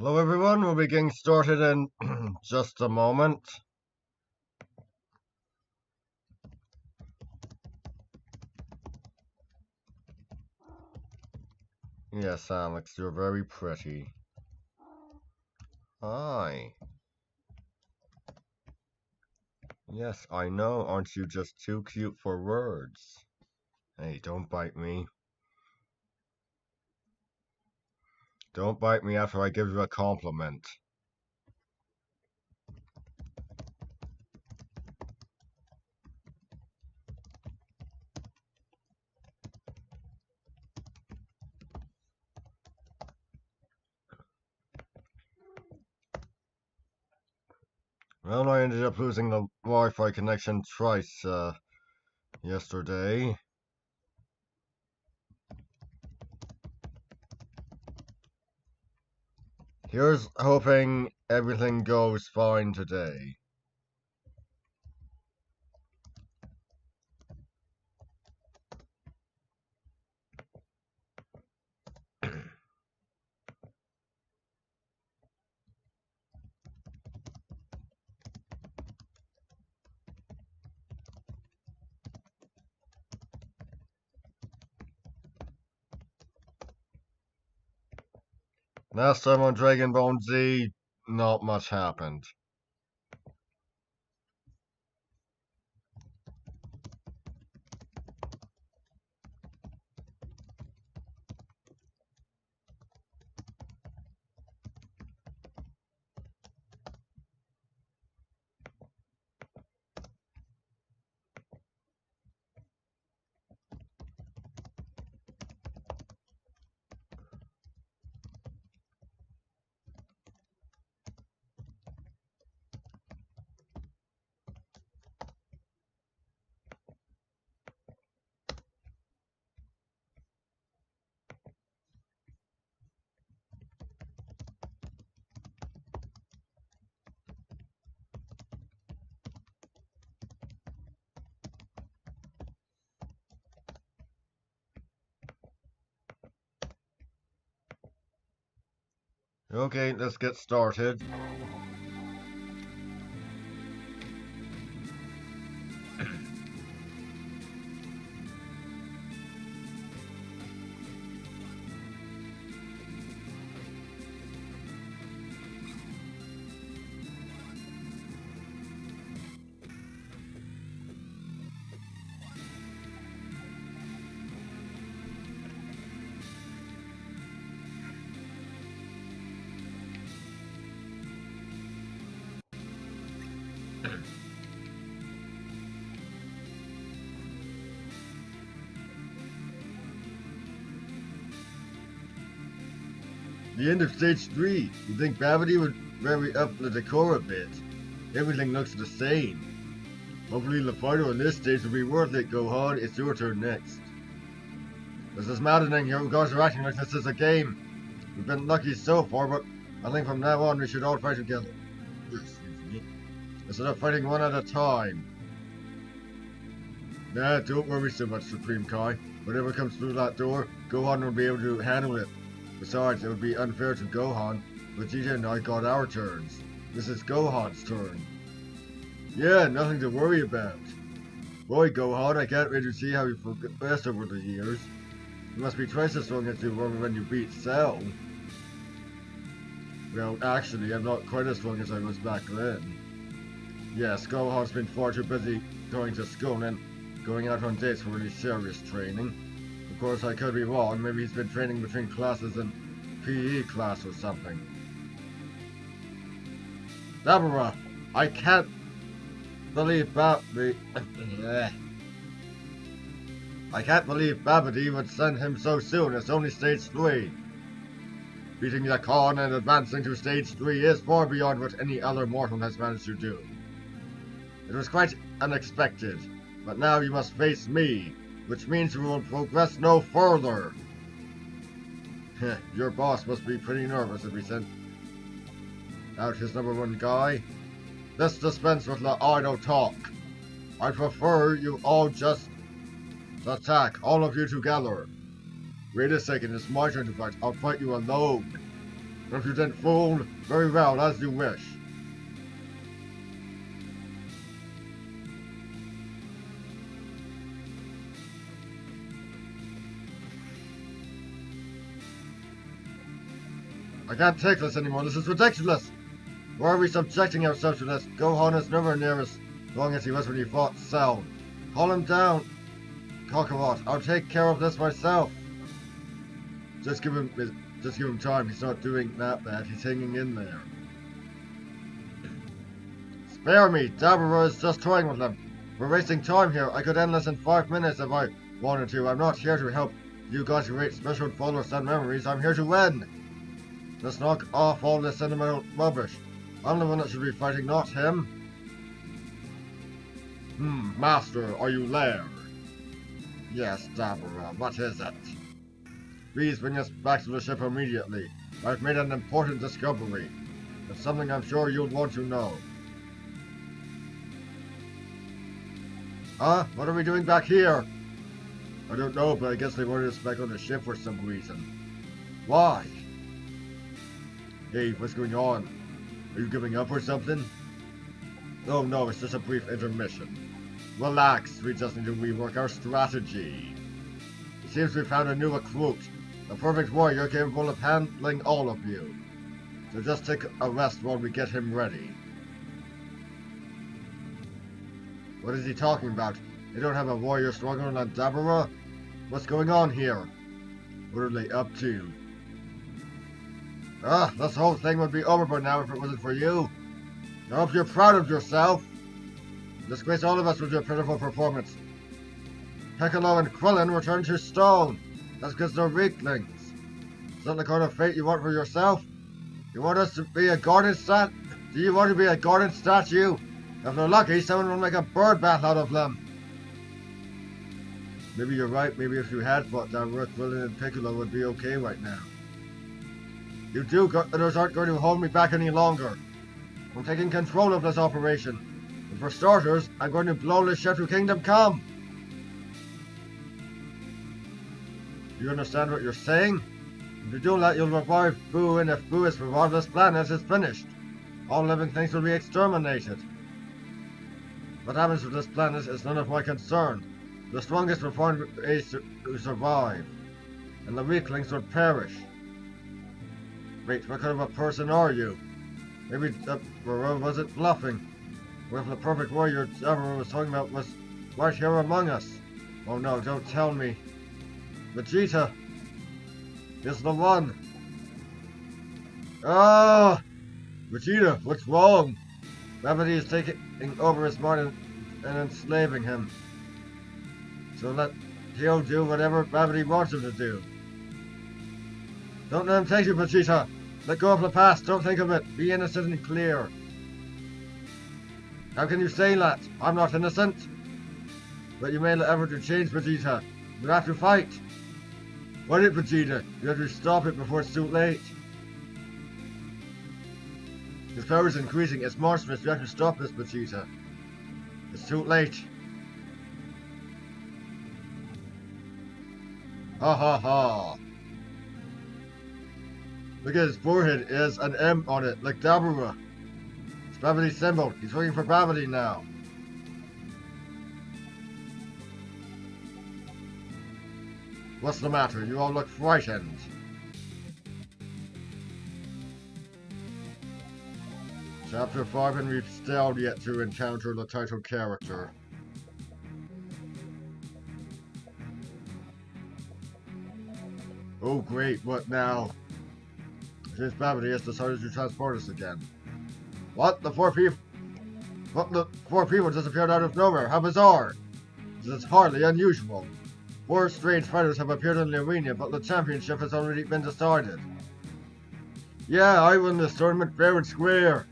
Hello everyone, we'll be getting started in just a moment. Yes, Alex, you're very pretty. Hi. Yes, I know, aren't you just too cute for words? Hey, don't bite me. Don't bite me after I give you a compliment. Well, I ended up losing the Wi-Fi connection twice, yesterday. Here's hoping everything goes fine today. Last time on Dragon Ball Z, not much happened. Okay, let's get started. The end of stage 3. You think Babidi would vary up the decor a bit? Everything looks the same. Hopefully the fighter on this stage will be worth it, Gohan. It's your turn next. This is maddening. You guys are acting like this is a game. We've been lucky so far, but I think from now on we should all fight together. Excuse me. Instead of fighting one at a time. Nah, don't worry so much, Supreme Kai. Whatever comes through that door, Gohan will be able to handle it. Besides, it would be unfair to Gohan. Vegeta and I got our turns. This is Gohan's turn. Yeah, nothing to worry about. Boy, Gohan, I can't wait to see how you progressed over the years. You must be twice as strong as you were when you beat Cell. Well, actually, I'm not quite as strong as I was back then. Yes, Gohan's been far too busy going to school and going out on dates for any serious training. Of course, I could be wrong. Maybe he's been training between classes in PE class or something. Dabura, I can't believe Babidi would send him so soon. It's only stage 3. Beating the Khan and advancing to stage 3 is far beyond what any other mortal has managed to do. It was quite unexpected, but now you must face me, which means you will progress no further. Your boss must be pretty nervous if we sent out his #1 guy. Let's dispense with the idle talk. I prefer you all just attack, all of you together. Wait a second, it's my turn to fight. I'll fight you alone. Impudent fool! Very well, as you wish. I can't take this anymore. This is ridiculous. Why are we subjecting ourselves to this? Gohan is nowhere near as long as he was when he fought Cell. Call him down, Kakarot. I'll take care of this myself. Just give him time. He's not doing that bad. He's hanging in there. Spare me. Dabura is just toying with them. We're wasting time here. I could end this in 5 minutes if I wanted to. I'm not here to help you guys create special folders and memories. I'm here to win. Let's knock off all this sentimental rubbish. I'm the one that should be fighting, not him. Master, are you there? Yes, Dabura, what is it? Please bring us back to the ship immediately. I've made an important discovery. It's something I'm sure you'll want to know. Huh? What are we doing back here? I don't know, but I guess they wanted us back on the ship for some reason. Why? Hey, what's going on? Are you giving up or something? Oh no, it's just a brief intermission. Relax, we just need to rework our strategy. It seems we found a new recruit. A perfect warrior capable of handling all of you. So just take a rest while we get him ready. What is he talking about? They don't have a warrior stronger than Dabura? What's going on here? What are they up to? This whole thing would be over by now if it wasn't for you. I hope you're proud of yourself. You disgrace all of us with your pitiful performance. Piccolo and Krillin returned to stone. That's because they're weaklings. Is that the kind of fate you want for yourself? You want us to be a garden stat? Do you want to be a garden statue? If they're lucky, someone will make a bird bath out of them. Maybe you're right. Maybe if you had fought Dabura, Krillin and Piccolo would be okay right now. You do-gooders aren't going to hold me back any longer. I'm taking control of this operation. And for starters, I'm going to blow this ship to Kingdom Come. Do you understand what you're saying? If you do that, you'll revive Boo, and if Boo is revived, this planet is finished. All living things will be exterminated. What happens to this planet is none of my concern. The strongest will find ways to survive, and the weaklings will perish. Wait, what kind of a person are you? Maybe Dabura wasn't bluffing. What if the perfect warrior Dabura was talking about was right here among us? Oh no, don't tell me. Vegeta is the one. Vegeta, what's wrong? Gravity is taking over his mind and enslaving him. So he'll do whatever gravity wants him to do. Don't let him take you, Vegeta. Let go of the past. Don't think of it. Be innocent and clear. How can you say that? I'm not innocent. But you made an effort to change, Vegeta. You have to fight. Fight it, Vegeta. You have to stop it before it's too late. His power is increasing. It's monstrous. You have to stop this, Vegeta. It's too late. Ha ha ha. Look at his forehead. It has an M on it, like Dabura. It's gravity's symbol. He's looking for gravity now. What's the matter? You all look frightened. Chapter 5, and we've still yet to encounter the title character. Oh great, what now? Since Babidi has decided to transport us again. What? The four people disappeared out of nowhere. How bizarre. This is hardly unusual. 4 strange fighters have appeared in the arena, but the championship has already been decided. Yeah, I won this tournament fair and square.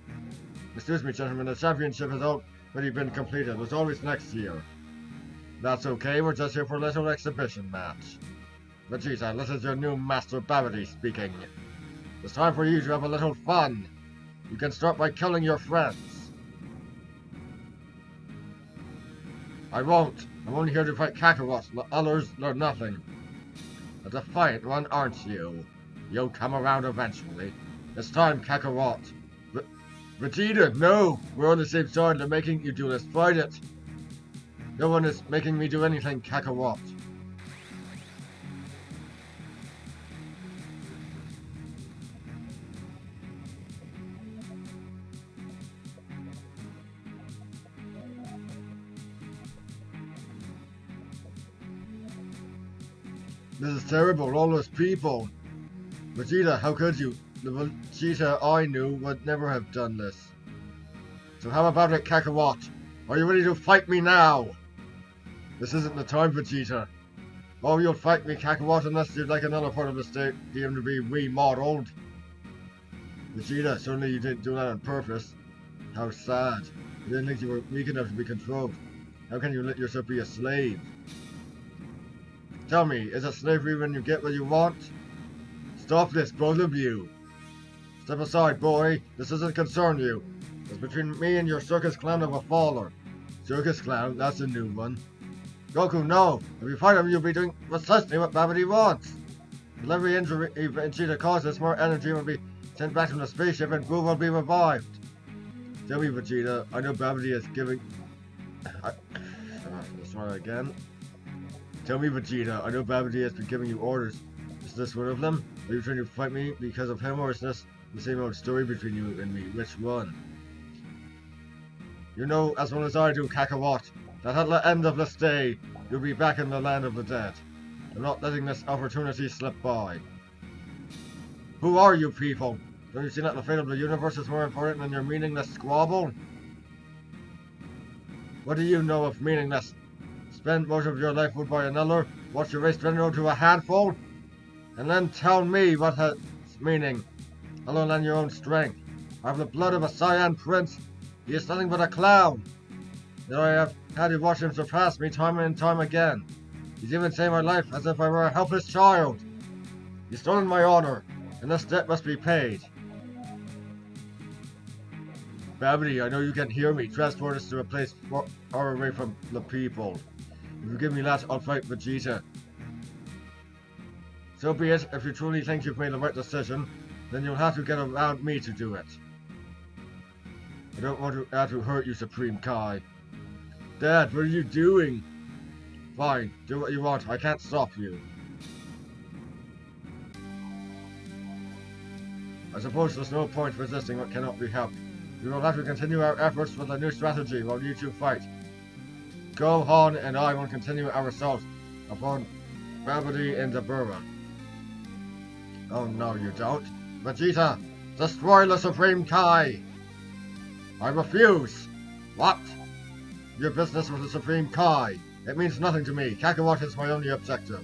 Excuse me, gentlemen, the championship has already been completed. It was always next year. That's okay, we're just here for a little exhibition match. Vegeta, this is your new Master Babidi speaking. It's time for you to have a little fun. You can start by killing your friends. I won't. I'm only here to fight Kakarot. The others are nothing. A defiant one, aren't you? You'll come around eventually. It's time, Kakarot. Vegeta, no! We're on the same side, they're making you do this. Fight it! No one is making me do anything, Kakarot. This is terrible, all those people. Vegeta, how could you? The Vegeta I knew would never have done this. So how about it, Kakarot? Are you ready to fight me now? This isn't the time, Vegeta. Oh, you'll fight me, Kakarot, unless you'd like another part of the state game to be remodeled. Vegeta, certainly you didn't do that on purpose. How sad. You didn't think you were weak enough to be controlled. How can you let yourself be a slave? Tell me, is it slavery when you get what you want? Stop this, both of you. Step aside, boy. This doesn't concern you. It's between me and your circus clown of a faller. Circus clown? That's a new one. Goku, no! If you fight him, you'll be doing precisely what Babidi wants. With every injury Vegeta causes, more energy will be sent back from the spaceship and Boo will be revived. Tell me, Vegeta, I know Babidi is giving... Let's try again. Tell me, Vegeta, I know Babidi has been giving you orders. Is this one of them? Are you trying to fight me because of him, or is this the same old story between you and me? Which one? You know as well as I do, Kakarot, that at the end of this day, you'll be back in the land of the dead. I'm not letting this opportunity slip by. Who are you people? Don't you see that the fate of the universe is more important than your meaningless squabble? What do you know of meaningless? Spend most of your life ruled by another, watch your race dwindle to a handful, and then tell me what has meaning, other than your own strength. I have the blood of a Saiyan prince. He is nothing but a clown. Yet I have had to watch him surpass me time and time again. He's even saved my life as if I were a helpless child. He's stolen my honor, and this debt must be paid. Babidi, I know you can hear me. Transport us to a place far away from the people. If you give me that, I'll fight Vegeta. So be it. If you truly think you've made the right decision, then you'll have to get around me to do it. I don't want to have to hurt you, Supreme Kai. Dad, what are you doing? Fine, do what you want. I can't stop you. I suppose there's no point resisting what cannot be helped. We will have to continue our efforts with a new strategy while you two fight. Gohan and I will continue our assault upon Babidi and Dabura. Oh no, you don't. Vegeta, destroy the Supreme Kai! I refuse! What? Your business with the Supreme Kai. It means nothing to me. Kakarot is my only objective.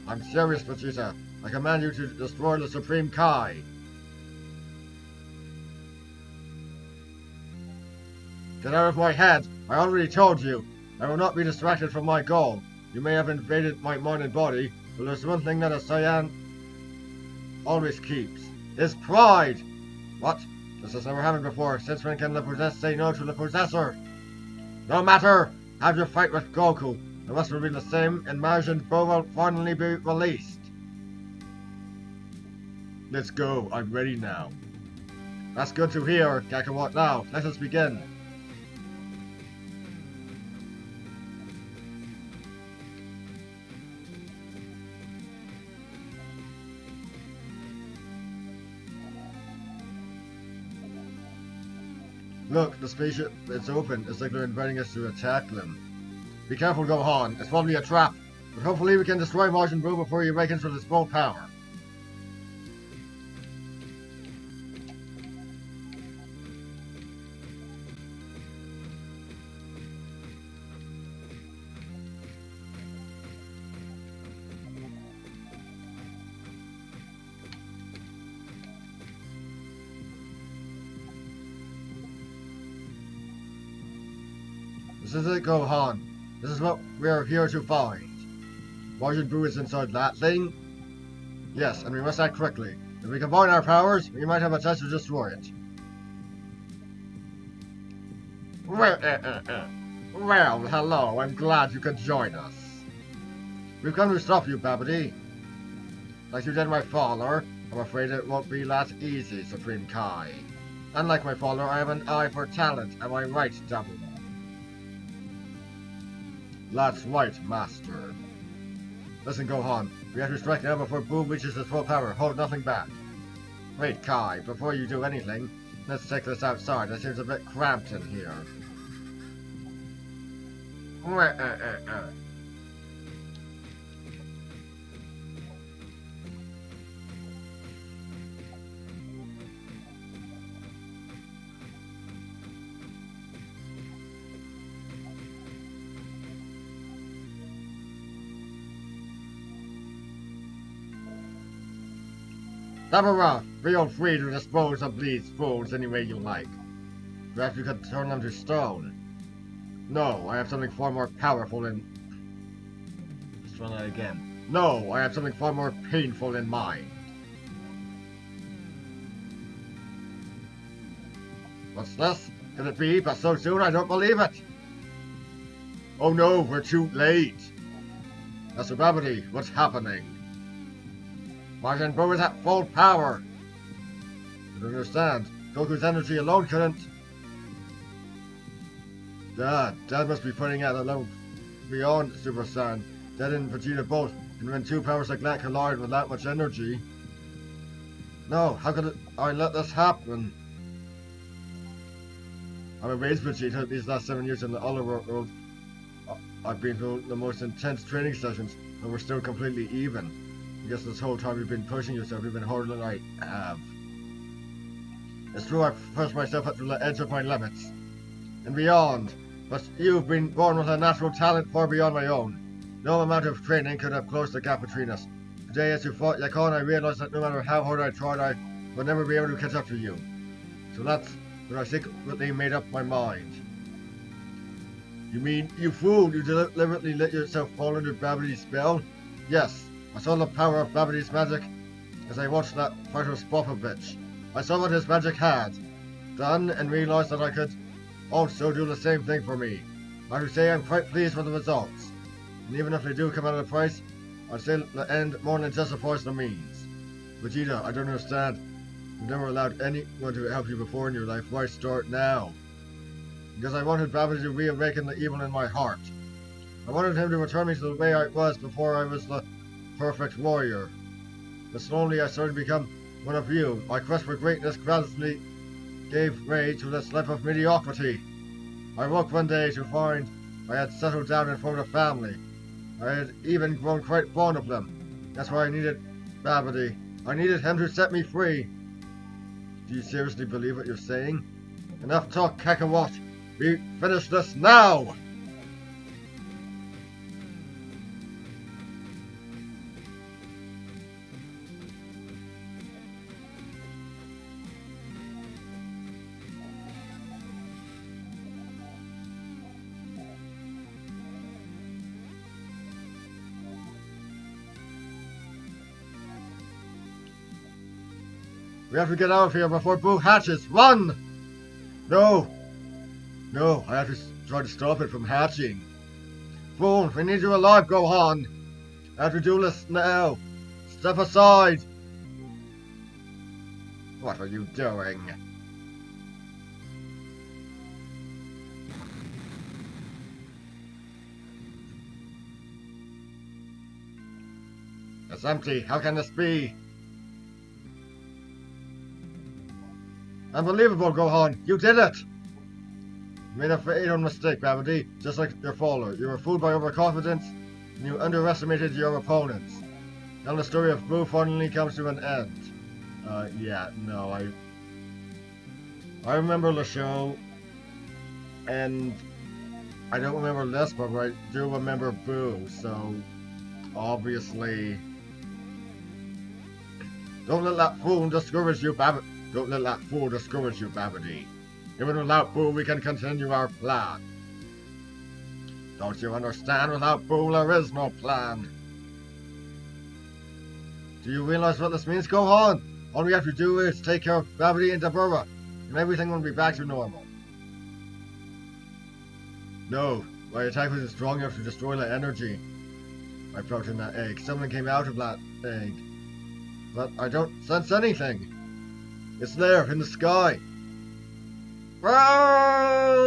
I'm serious, Vegeta. I command you to destroy the Supreme Kai. Get out of my head! I already told you. I will not be distracted from my goal. You may have invaded my mind and body, but there's one thing that a Saiyan always keeps. His pride! What? This has never happened before. Since when can the possessed say no to the possessor? No matter! Have your fight with Goku. The rest will be the same, and Majin Buu will finally be released. Let's go. I'm ready now. That's good to hear, Kakarot. Now, let us begin. Look, the spaceship, it's open. It's like they're inviting us to attack them. Be careful, Gohan. It's probably a trap. But hopefully we can destroy Majin Buu before he awakens with his full power. This is it, Gohan. This is what we are here to find. Majin Buu is inside that thing? Yes, and we must act quickly. If we combine our powers, we might have a chance to destroy it. Well, hello, I'm glad you could join us. We've come to stop you, Babidi. Like you did my father. I'm afraid it won't be that easy, Supreme Kai. Unlike my father, I have an eye for talent. Am I right, Dabura? That's right, Master. Listen, Gohan. We have to strike now before Boom reaches his full power. Hold nothing back. Wait, Kai. Before you do anything, let's take this outside. It seems a bit cramped in here. Dabura, feel free to dispose of these fools any way you like. Perhaps you could turn them to stone. No, I have something far more powerful in... Let's try that again. No, I have something far more painful in mind. What's this? Could it be? But so soon? I don't believe it. Oh no, we're too late. Master Babidi, what's happening? Majin Buu is at full power. I don't understand. Goku's energy alone couldn't. Dad must be putting out alone beyond Super Saiyan. Dad and Vegeta both. And when two powers like that collide with that much energy. No, how could I let this happen? I'm amazed, Vegeta. These last 7 years in the other world, I've been through the most intense training sessions, and we're still completely even. I guess this whole time you've been pushing yourself, you've been harder than I have. It's true I've pushed myself up to the edge of my limits and beyond, but you've been born with a natural talent far beyond my own. No amount of training could have closed the gap between us. Today as you fought Yakon, I realized that no matter how hard I tried, I would never be able to catch up to you. So that's when I secretly made up my mind. You mean, you fool, you deliberately let yourself fall under Babidi's spell? Yes. I saw the power of Babidi's magic as I watched that fight with Spopovich. I saw what his magic had done and realized that I could also do the same thing for me. I have to say I'm quite pleased with the results. And even if they do come at a price, I'd say the end more than justifies the means. Vegeta, I don't understand. You've never allowed anyone to help you before in your life. Why start now? Because I wanted Babidi to reawaken the evil in my heart. I wanted him to return me to the way I was before I was the perfect warrior. But slowly I started to become one of you. My quest for greatness gradually gave way to this life of mediocrity. I woke one day to find I had settled down and formed a family. I had even grown quite fond of them. That's why I needed Babidi. I needed him to set me free. Do you seriously believe what you're saying? Enough talk, Kakarot. We finish this now! We have to get out of here before Boo hatches. Run! No! No, I have to try to stop it from hatching. Boom, we need you alive, Gohan. I have to do this now. Step aside. What are you doing? It's empty. How can this be? Unbelievable, Gohan! You did it! You made a fatal mistake, Babidi, just like your father. You were fooled by overconfidence, and you underestimated your opponents. Now the story of Boo finally comes to an end. Yeah, no, I remember the show, and I don't remember this, but I do remember Boo, so obviously... Don't let that fool discourage you, Babidi. Don't let that fool discourage you, Babidi. Even without Boo, we can continue our plan. Don't you understand? Without Boo, there is no plan. Do you realize what this means? Gohan? All we have to do is take care of Babidi and Dabura, and everything will be back to normal. No, my attack wasn't strong enough to destroy that energy I felt in that egg. Something came out of that egg. but I don't sense anything. It's there, in the sky. Whoa!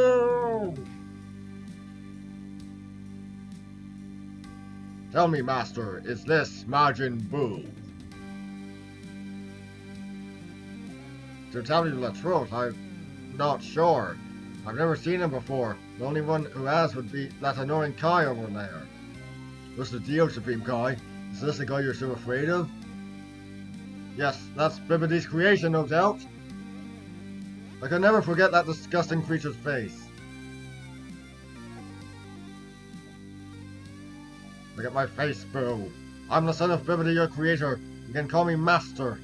Tell me, Master, is this Majin Buu? To tell you the truth, I'm not sure. I've never seen him before. The only one who has would be that annoying Kai over there. What's the deal, Supreme Kai? Is this the guy you're so afraid of? Yes, that's Bibidi's creation, no doubt. I can never forget that disgusting creature's face. Look at my face, Boo. I'm the son of Bibidi, your creator. You can call me Master.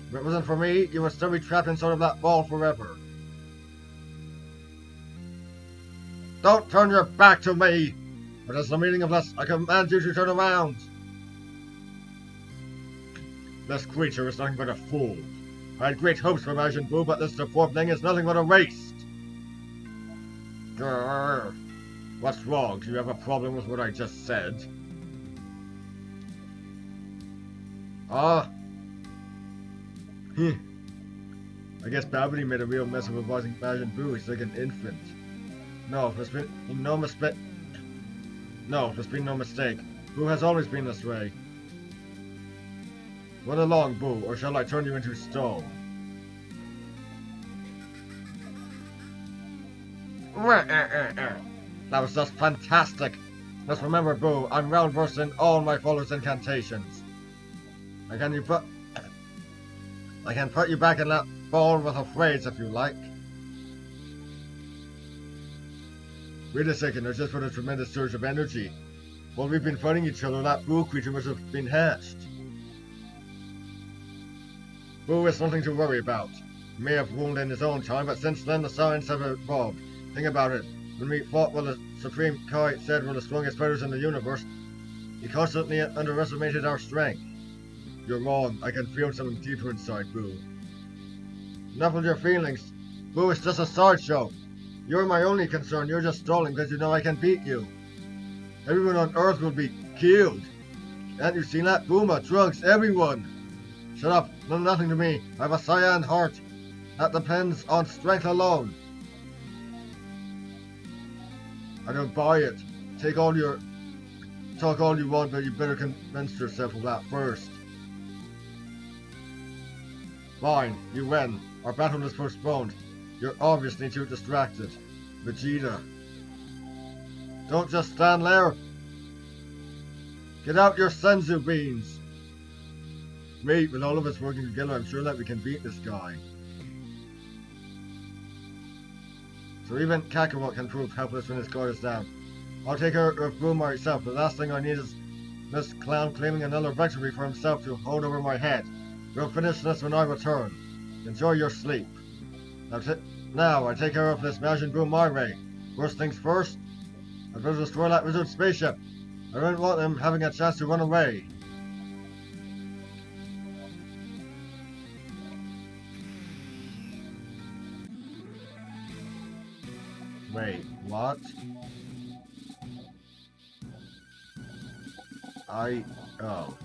If it wasn't for me, you would still be trapped inside of that ball forever. Don't turn your back to me! It is the meaning of this. I command you to turn around. This creature is nothing but a fool. I had great hopes for Majin Buu, but this deformed thing is nothing but a waste. Grrr. What's wrong? Do you have a problem with what I just said? Ah. I guess Babidi made a real mess of advising Majin Buu. He's like an infant. No, there's been no mistake. No, there's been no mistake. Buu has always been this way. Run along, Buu, or shall I turn you into stone? That was just fantastic. Just remember, Buu, I'm well versed in all my followers' incantations. I can put you back in that ball with a phrase if you like. Wait a second, I just felt a tremendous surge of energy. While we've been fighting each other, that Buu creature must have been hatched. Buu is nothing to worry about. He may have ruled in his own time, but since then the science have evolved. Think about it. When we fought what the Supreme Kai said were the strongest fighters in the universe, he constantly underestimated our strength. You're wrong. I can feel something deeper inside, Buu. Enough of your feelings. Buu is just a sideshow. You're my only concern. You're just stalling because you know I can beat you. Everyone on Earth will be killed. Haven't you seen that? Bulma, Trunks, everyone. Shut up. No, nothing to me. I have a Saiyan heart. That depends on strength alone. I don't buy it. Talk all you want, but you better convince yourself of that first. Fine, you win. Our battle is postponed. You're obviously too distracted. Vegeta. Don't just stand there. Get out your senzu beans. Wait, with all of us working together, I'm sure that we can beat this guy. So even Kakarot can prove helpless when his guard is down. I'll take care of Buu myself. The last thing I need is this clown claiming another victory for himself to hold over my head. We'll finish this when I return. Enjoy your sleep. Now I take care of this Majin Buu my way. First things first, I better destroy that wizard spaceship. I don't want them having a chance to run away. Wait, what? Oh.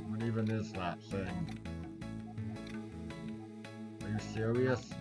What even is that thing? Are you serious?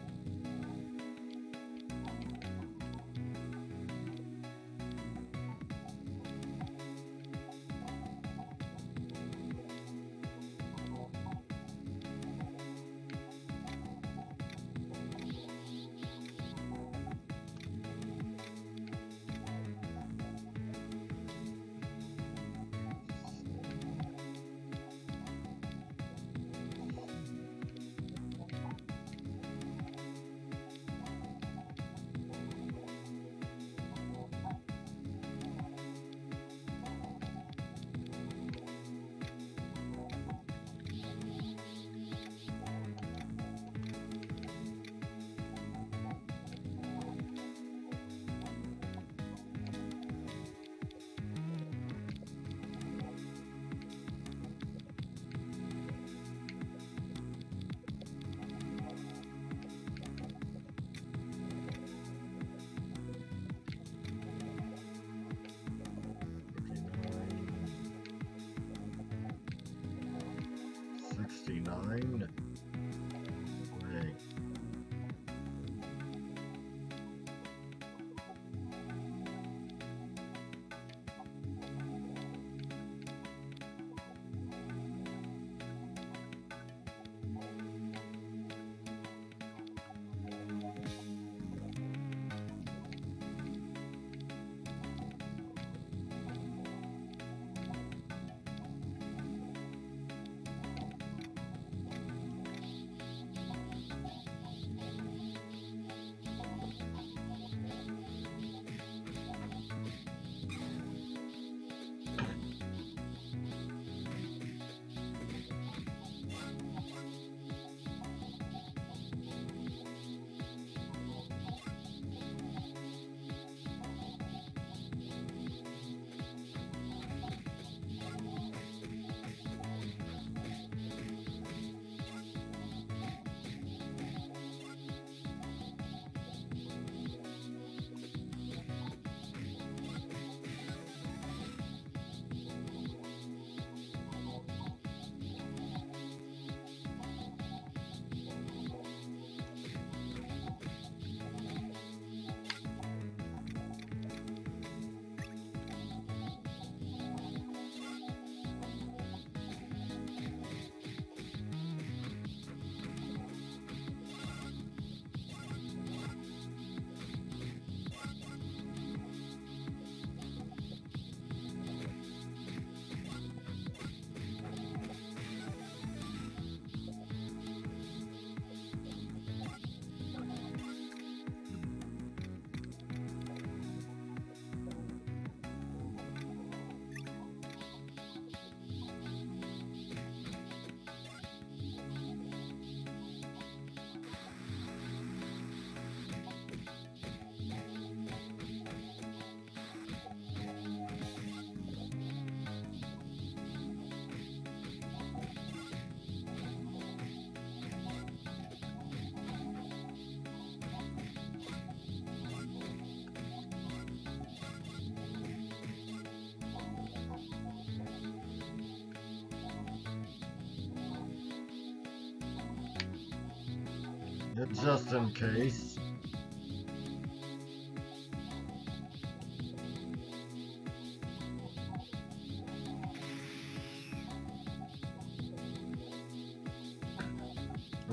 Just in case.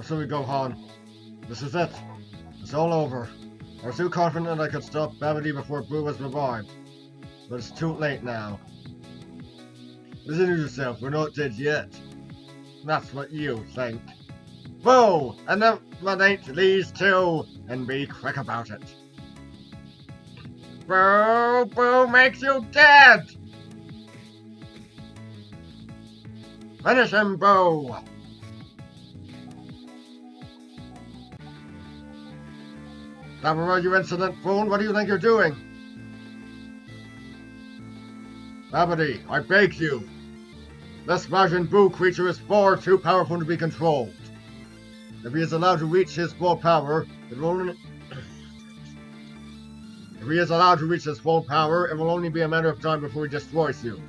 So we go, Han. This is it. It's all over. I was too confident I could stop Babidi before Boo was revived. But it's too late now. Listen to yourself, we're not dead yet. That's what you think. Boo! Eliminate these two, and be quick about it. Boo! Boo makes you dead! Finish him, Boo! Dabura, you insolent fool, what do you think you're doing? Babidi, I beg you. This Majin Buu creature is far too powerful to be controlled. If he is allowed to reach his full power, it will only... If he is allowed to reach his full power, it will only be a matter of time before he destroys you.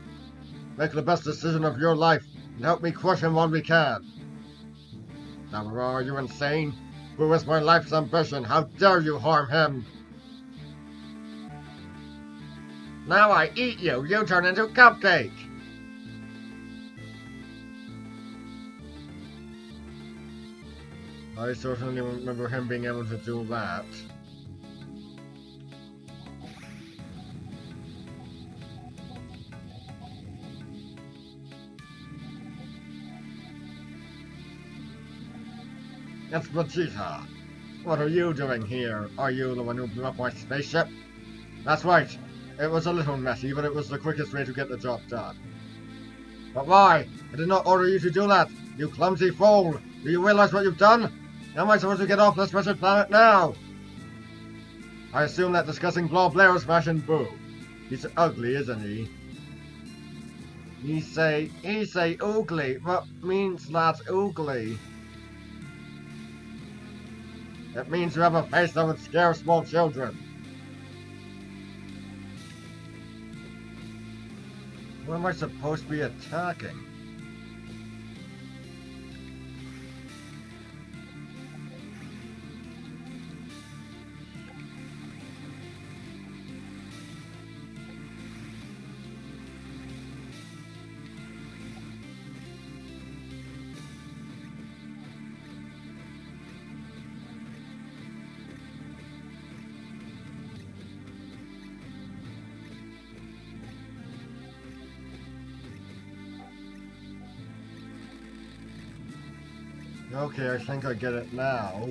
Make the best decision of your life, and help me crush him while we can. Dabura, are you insane? Buu is my life's ambition. How dare you harm him? Now I eat you, you turn into Cupcake! I certainly remember him being able to do that. It's Vegeta. What are you doing here? Are you the one who blew up my spaceship? That's right. It was a little messy, but it was the quickest way to get the job done. But why? I did not order you to do that, you clumsy fool! Do you realize what you've done? How am I supposed to get off this wretched planet now? I assume that discussing Blah Blair's Majin Buu. He's ugly, isn't he? He say ugly. What means that ugly? It means you have a face that would scare small children. What am I supposed to be attacking? Okay, I think I get it now.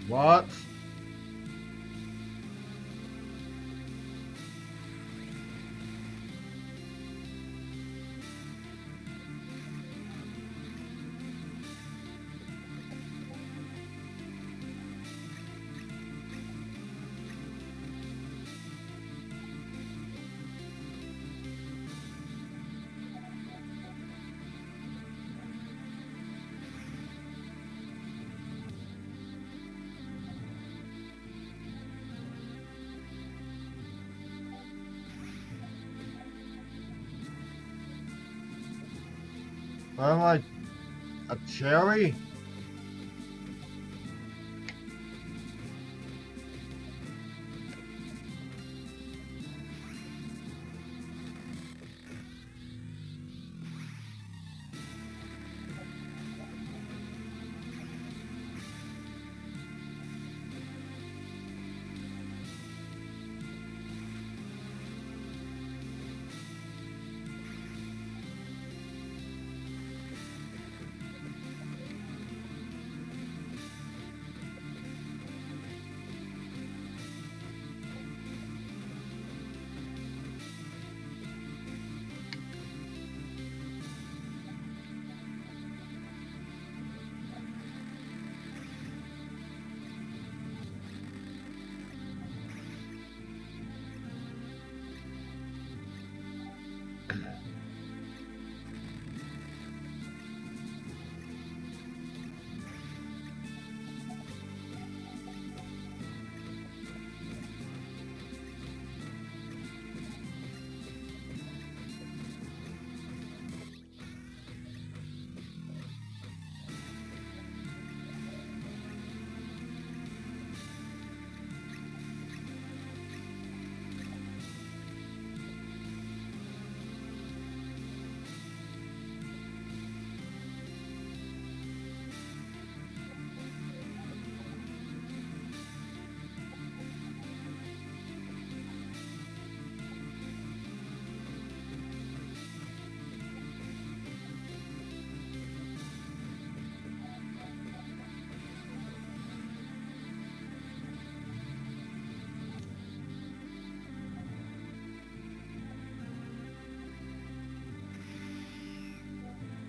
What? Why am I a cherry?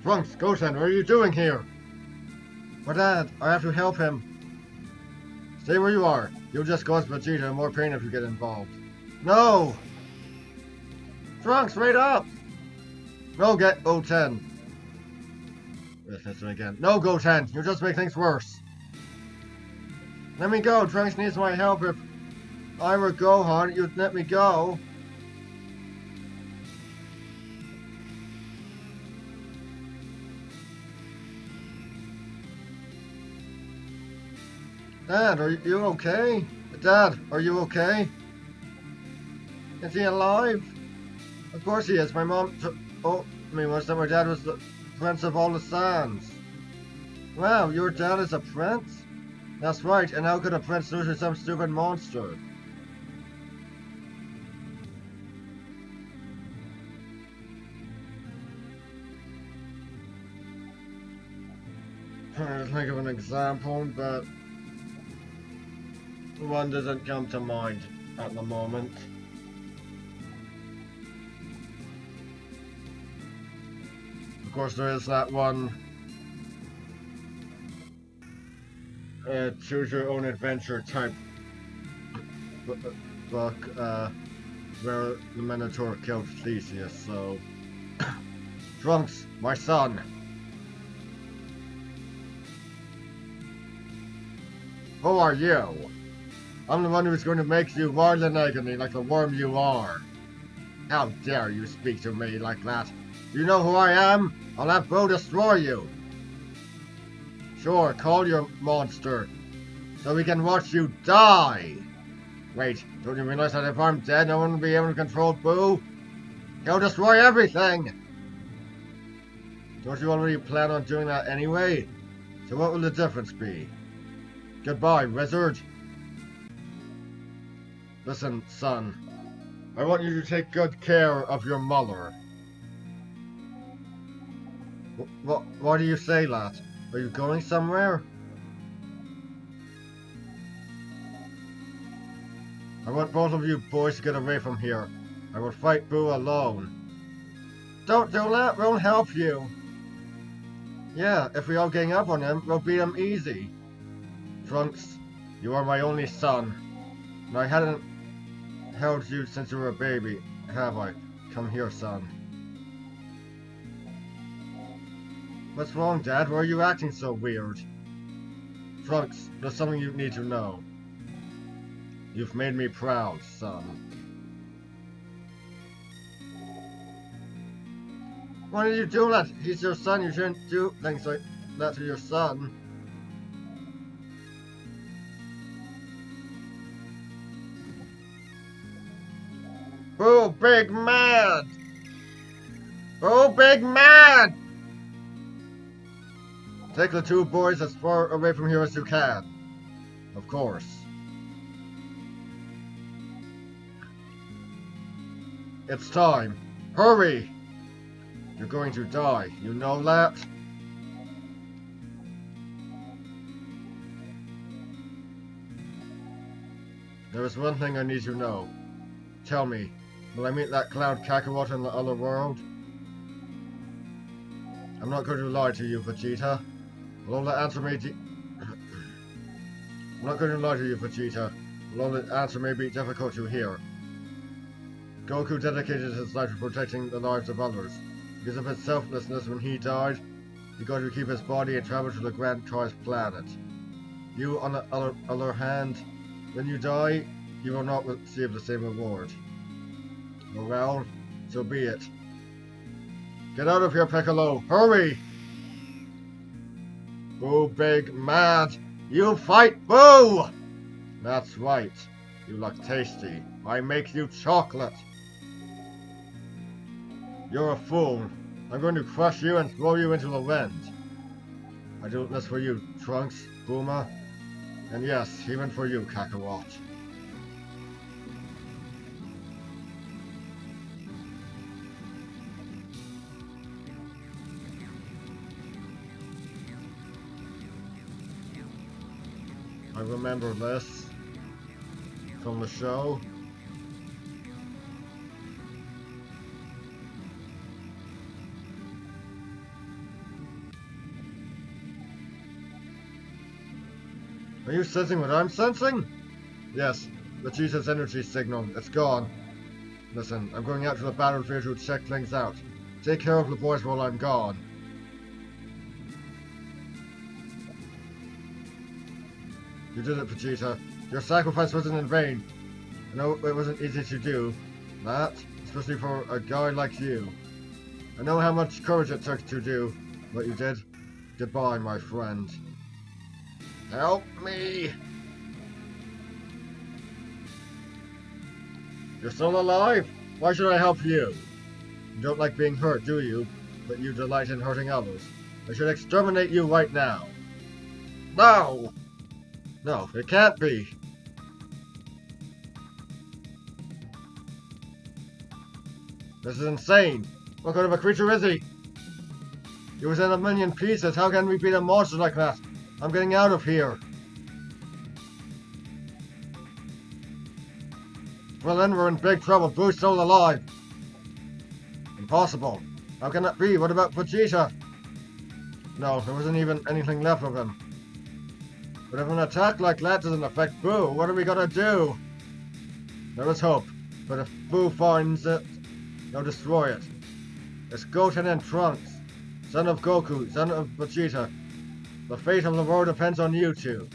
Trunks, Goten, what are you doing here? But Dad, I have to help him. Stay where you are. You'll just cause Vegeta more pain if you get involved. No! Trunks, wait up! No, get Goten. Listen again. No, Goten, you'll just make things worse. Let me go. Trunks needs my help. If I were Gohan, you'd let me go. Dad, are you okay? Dad, are you okay? Is he alive? Of course he is. My mom told me once that my dad was the Prince of all the Sands. Wow, your dad is a prince? That's right, and how could a prince lose to some stupid monster? Trying to think of an example, but one doesn't come to mind at the moment. Of course, there is that one choose your own adventure type book where the Minotaur killed Theseus, so Trunks, my son. Who are you? I'm the one who's going to make you more than agony like the worm you are. How dare you speak to me like that? Do you know who I am? I'll have Boo destroy you. Sure, call your monster, so we can watch you die. Wait, don't you realize that if I'm dead, no one will be able to control Boo? He'll destroy everything! Don't you already plan on doing that anyway? So what will the difference be? Goodbye, wizard. Listen, son. I want you to take good care of your mother. Why do you say that? Are you going somewhere? I want both of you boys to get away from here. I will fight Boo alone. Don't do that, we'll help you. Yeah, if we all gang up on him, we'll beat him easy. Trunks, you are my only son. And I hadn't held you since you were a baby, have I? Come here, son. What's wrong, Dad? Why are you acting so weird? Trunks, there's something you need to know. You've made me proud, son. Why did you do that? He's your son. You shouldn't do things like that to your son. Oh, big man! Oh, big man! Take the two boys as far away from here as you can. Of course. It's time. Hurry! You're going to die. You know that? There is one thing I need to know. Tell me, will I meet that cloud Kakarot in the other world? I'm not going to lie to you, Vegeta. Although the answer may I'm not going to lie to you, Vegeta. Although the answer may be difficult to hear. Goku dedicated his life to protecting the lives of others. Because of his selflessness when he died, he got to keep his body and travel to the Grand Tri's planet. You, on the other hand, when you die, you will not receive the same reward. Oh well, so be it. Get out of here, Piccolo! Hurry! Boo, big mad! You fight Boo! That's right. You look tasty. I make you chocolate. You're a fool. I'm going to crush you and throw you into the wind. I do this for you, Trunks, Bulma, and yes, even for you, Kakarot. I remember this from the show. Are you sensing what I'm sensing? Yes, Vegeta's energy signal. It's gone. Listen, I'm going out to the battlefield to check things out. Take care of the boys while I'm gone. You did it, Vegeta. Your sacrifice wasn't in vain. I know it wasn't easy to do that, especially for a guy like you. I know how much courage it took to do what you did. Goodbye, my friend. Help me! You're still alive? Why should I help you? You don't like being hurt, do you? But you delight in hurting others. I should exterminate you right now. No! No, it can't be. This is insane. What kind of a creature is he? He was in a million pieces. How can we beat a monster like that? I'm getting out of here. Well then, we're in big trouble. Boo's still alive. Impossible. How can that be? What about Vegeta? No, there wasn't even anything left of him. But if an attack like that doesn't affect Boo, what are we gonna do? There is hope. But if Boo finds it, he'll destroy it. It's Goten and Trunks. Son of Goku, son of Vegeta. The fate of the world depends on you two.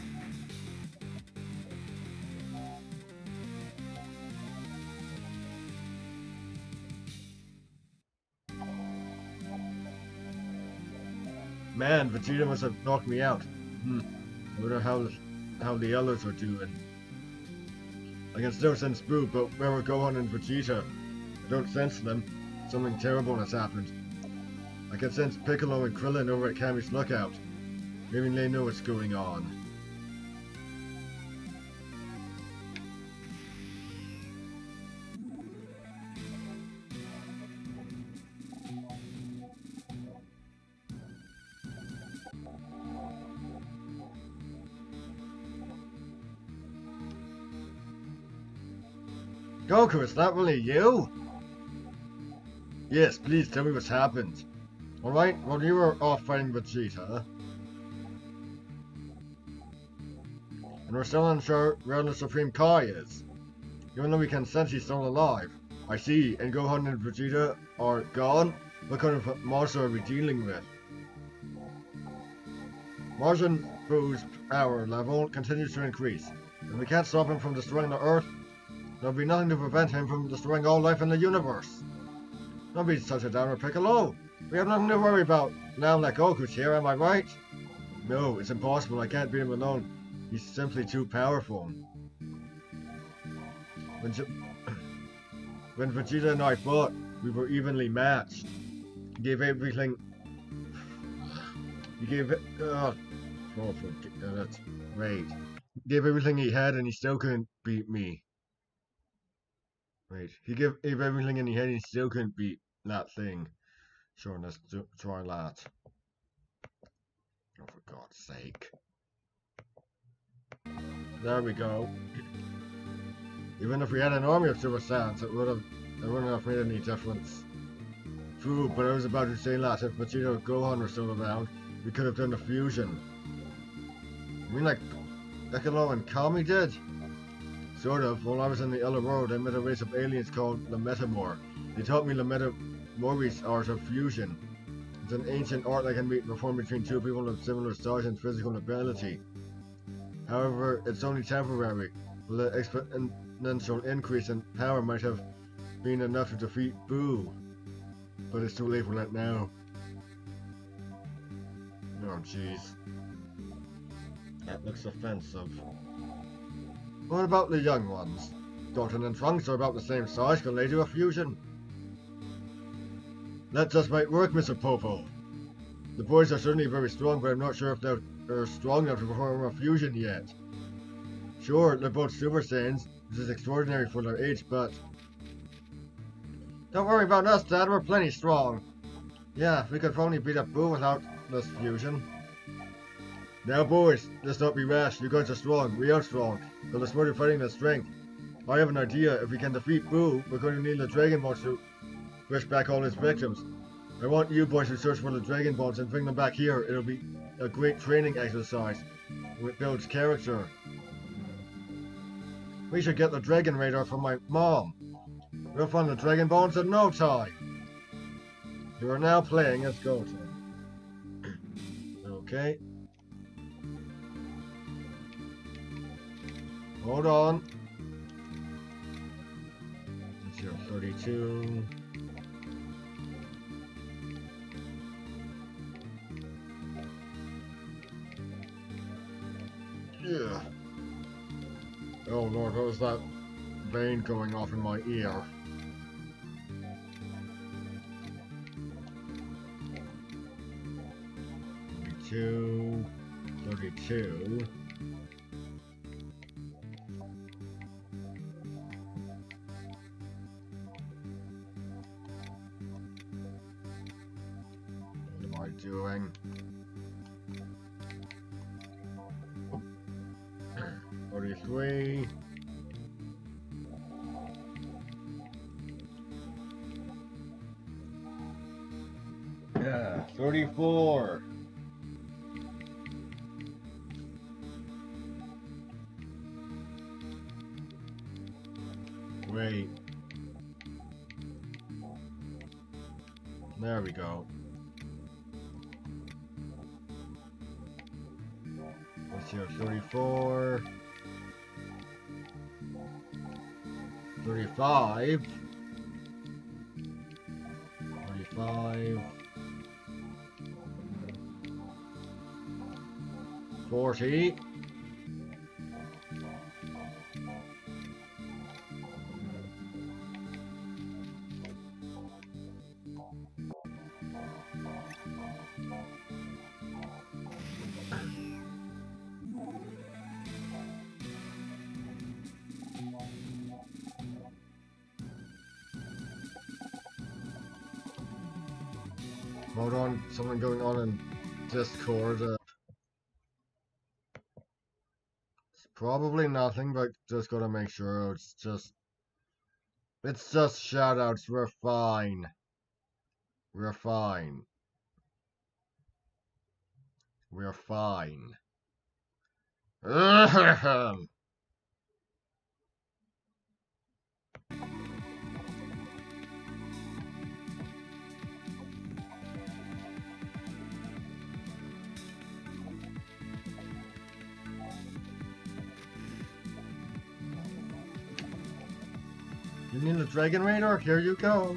Man, Vegeta must have knocked me out. I wonder how the others are doing. I can still sense Boo, but where are Gohan and Vegeta? I don't sense them. Something terrible has happened. I can sense Piccolo and Krillin over at Kami's Lookout. Maybe they know what's going on. Goku, is that really you? Yes, please tell me what's happened. Alright, well you were off fighting Vegeta. And we're still unsure where the Supreme Kai is. Even though we can sense he's still alive. I see, and Gohan and Vegeta are gone? What kind of monster are we dealing with? Majin Buu's power level continues to increase. If we can't stop him from destroying the Earth, there'll be nothing to prevent him from destroying all life in the universe. Don't be such a downer, Piccolo. We have nothing to worry about now that Goku's here, am I right? No, it's impossible. I can't beat him alone. He's simply too powerful. When, when Vegeta and I fought, we were evenly matched. He gave everything. He gave it. That's wait. He gave everything he had, and he still couldn't beat me. Wait, he gave everything and he had, and he still couldn't beat that thing. Sure, let's try that. Oh, for God's sake. There we go. Even if we had an army of Super Saiyans, it wouldn't have made any difference. True, but I was about to say that if Vegeta or Gohan were still around, we could have done a fusion. You mean like Piccolo and Kami did? Sort of. While I was in the other world, I met a race of aliens called the Metamor. They taught me the Metamorphosis art of fusion. It's an ancient art that can be performed between two people of similar size and physical ability. However, it's only temporary. The exponential increase in power might have been enough to defeat Boo. But it's too late for that now. Oh jeez. That looks offensive. What about the young ones? Goten and Trunks are about the same size. Can they do a fusion? That just might work, Mr. Popo. The boys are certainly very strong, but I'm not sure if they're strong enough to perform a fusion yet. Sure, they're both Super Saiyans, which is extraordinary for their age, but... Don't worry about us, Dad. We're plenty strong. Yeah, we could probably beat up Boo without this fusion. Now, boys, let's not be rash. You guys are strong. We are strong. But the smarter fighting than strength. I have an idea. If we can defeat Boo, we're going to need the Dragon Ball to wish back all his victims. I want you boys to search for the Dragon Balls and bring them back here. It'll be a great training exercise. It builds character. We should get the Dragon Radar from my mom. We'll find the Dragon Balls in no time. You are now playing as Goten. Okay. Hold on. It's your 32. Yeah. Oh Lord, what was that vein going off in my ear? Two, 32. What am I doing? 43. Yeah, 34. Wait. There we go. Let's see, 34. 35. 35. 40. Hold on, something going on in Discord. It's probably nothing, but just gotta make sure. It's just shoutouts. We're fine. We're fine. We're fine. You need a Dragon Radar? Here you go.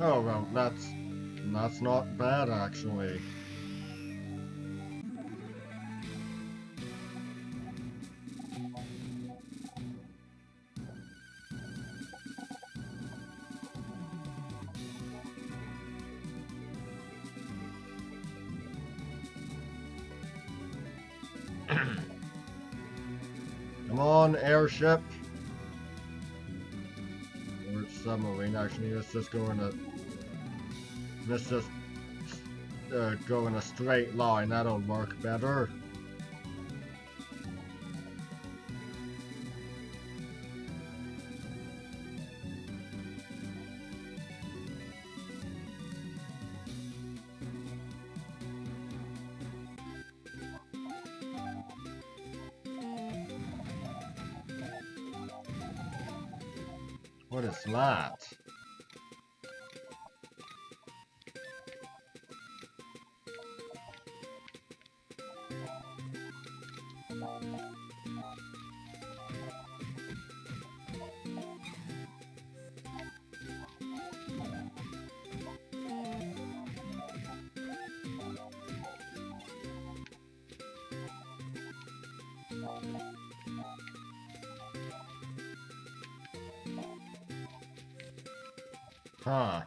Oh well, that's not bad actually. Come on, airship. Or submarine, actually. Let's just go in a straight line. That'll work better. What is that? Huh.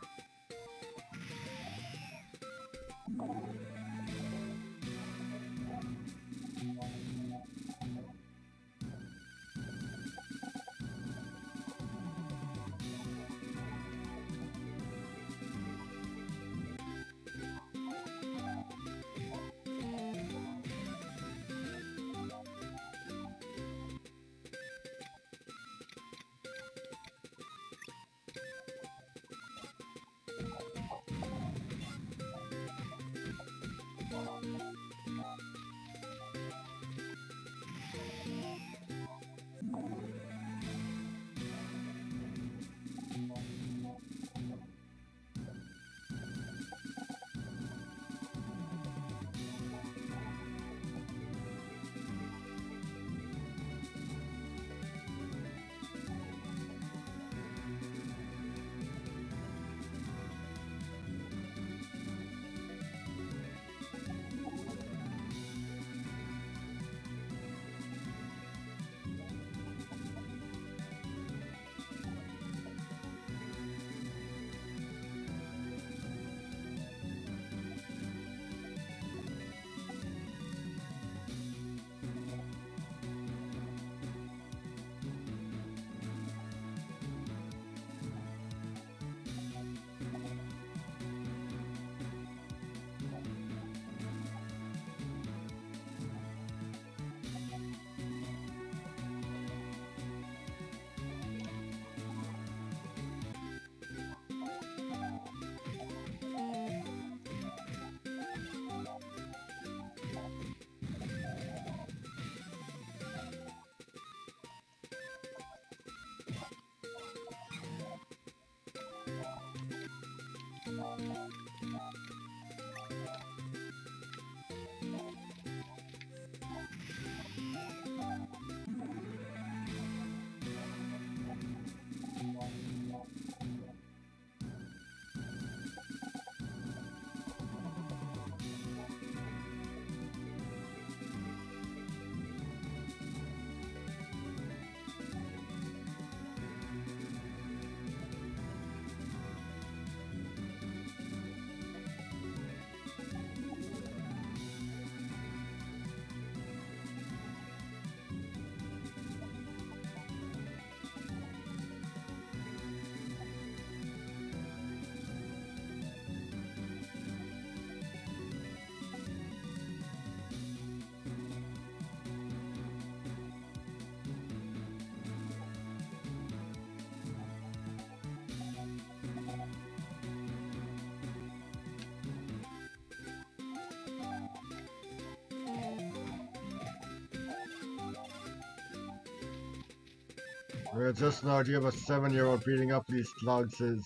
Just an idea of a 7-year-old beating up these slugs is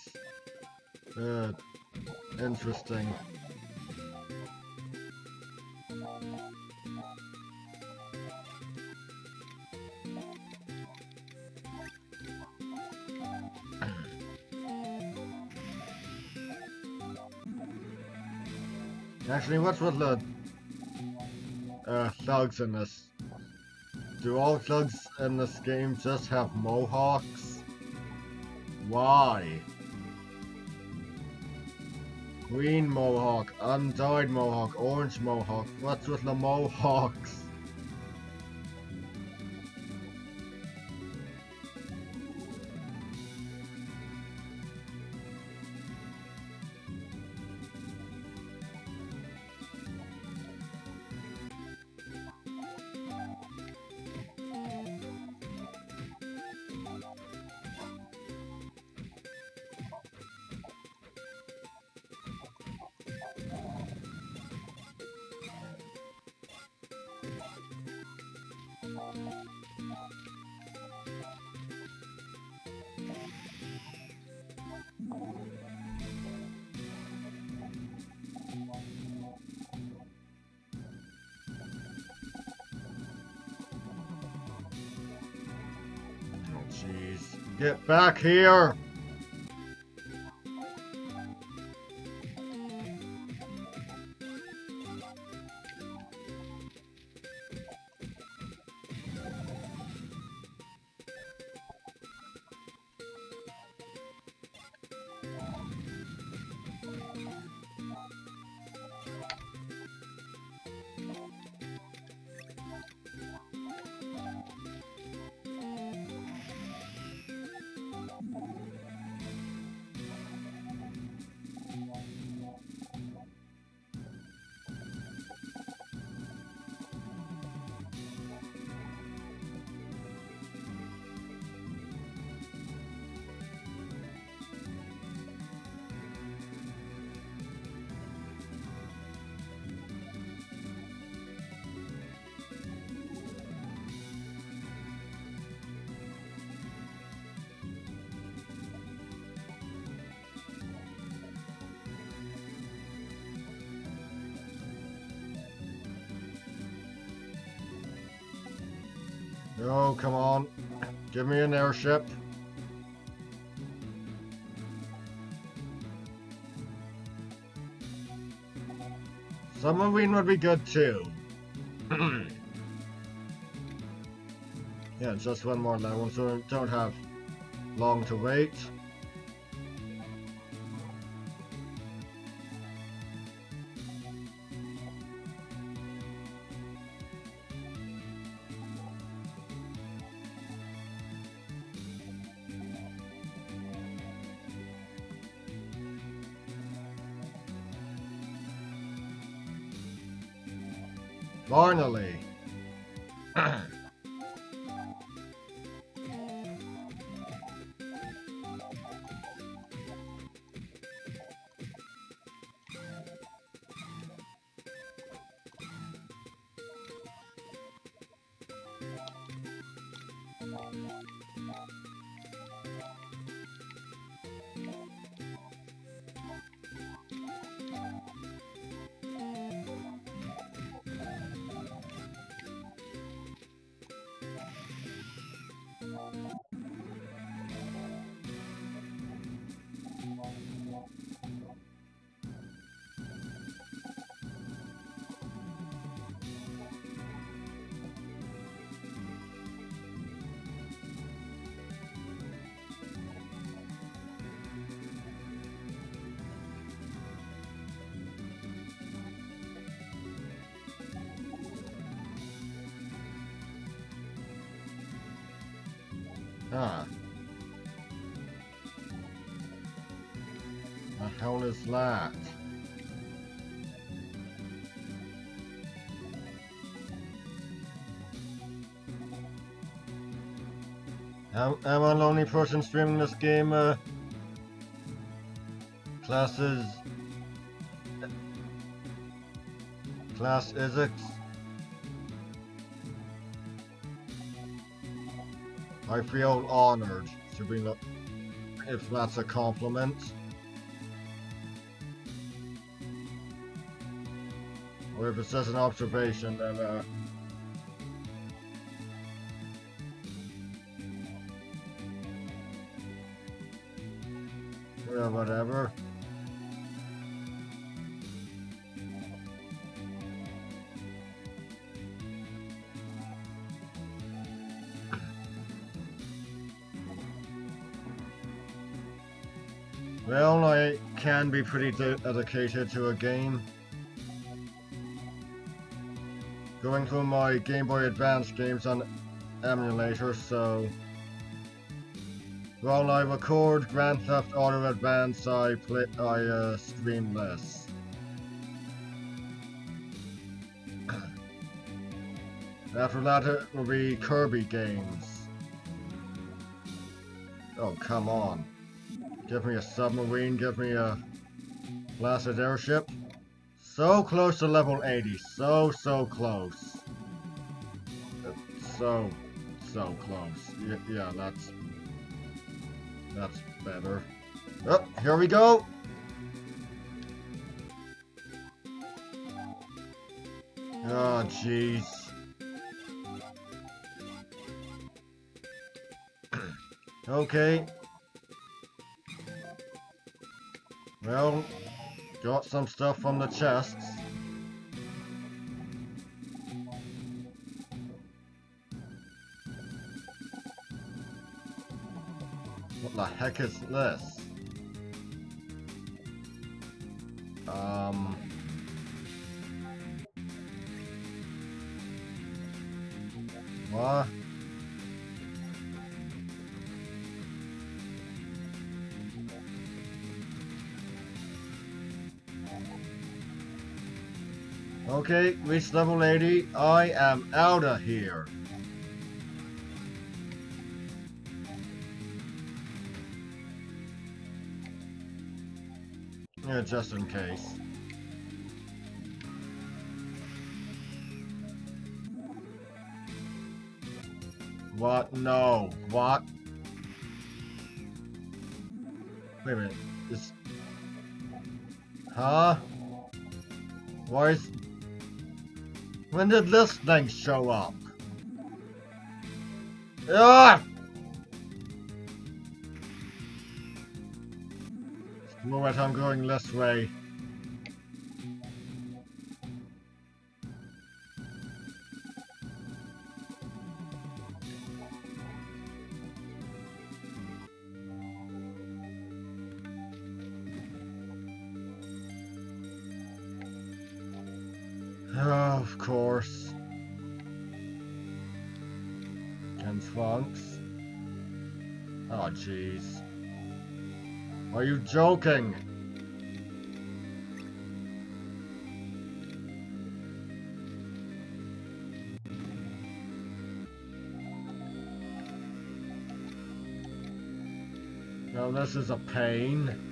uh, interesting. Actually, what's with the thugs in this? Do all thugs in this game just have mohawks? Why? Green mohawk, undyed mohawk, orange mohawk. What's with the mohawks? Oh jeez. Get back here! Oh, come on. Give me an airship. Submarine would be good too. Yeah, just one more level, so we don't have long to wait. Finally. Ah. The hell is that? Am I the only person streaming this game? Classes. Class Isaac. I feel honored to be if that's a compliment. Or if it's just an observation, then yeah, whatever. Well, I can be pretty dedicated to a game. Going through my Game Boy Advance games on emulator, so while I record Grand Theft Auto Advance, I stream less. After that, it will be Kirby games. Oh, come on. Give me a submarine, give me a blasted airship. So close to level 80, so close. So close. Yeah, that's better. Oh, here we go! Oh, jeez. Okay. Well, got some stuff from the chests. What the heck is this? What? Okay, reached level 80. I am out of here. Yeah, just in case. What? No. What? Wait a minute. This... Huh? Why is... When did this thing show up? Ah! Screw it, I'm going this way. Oh, of course. And Funks. Oh, jeez. Are you joking? Now this is a pain.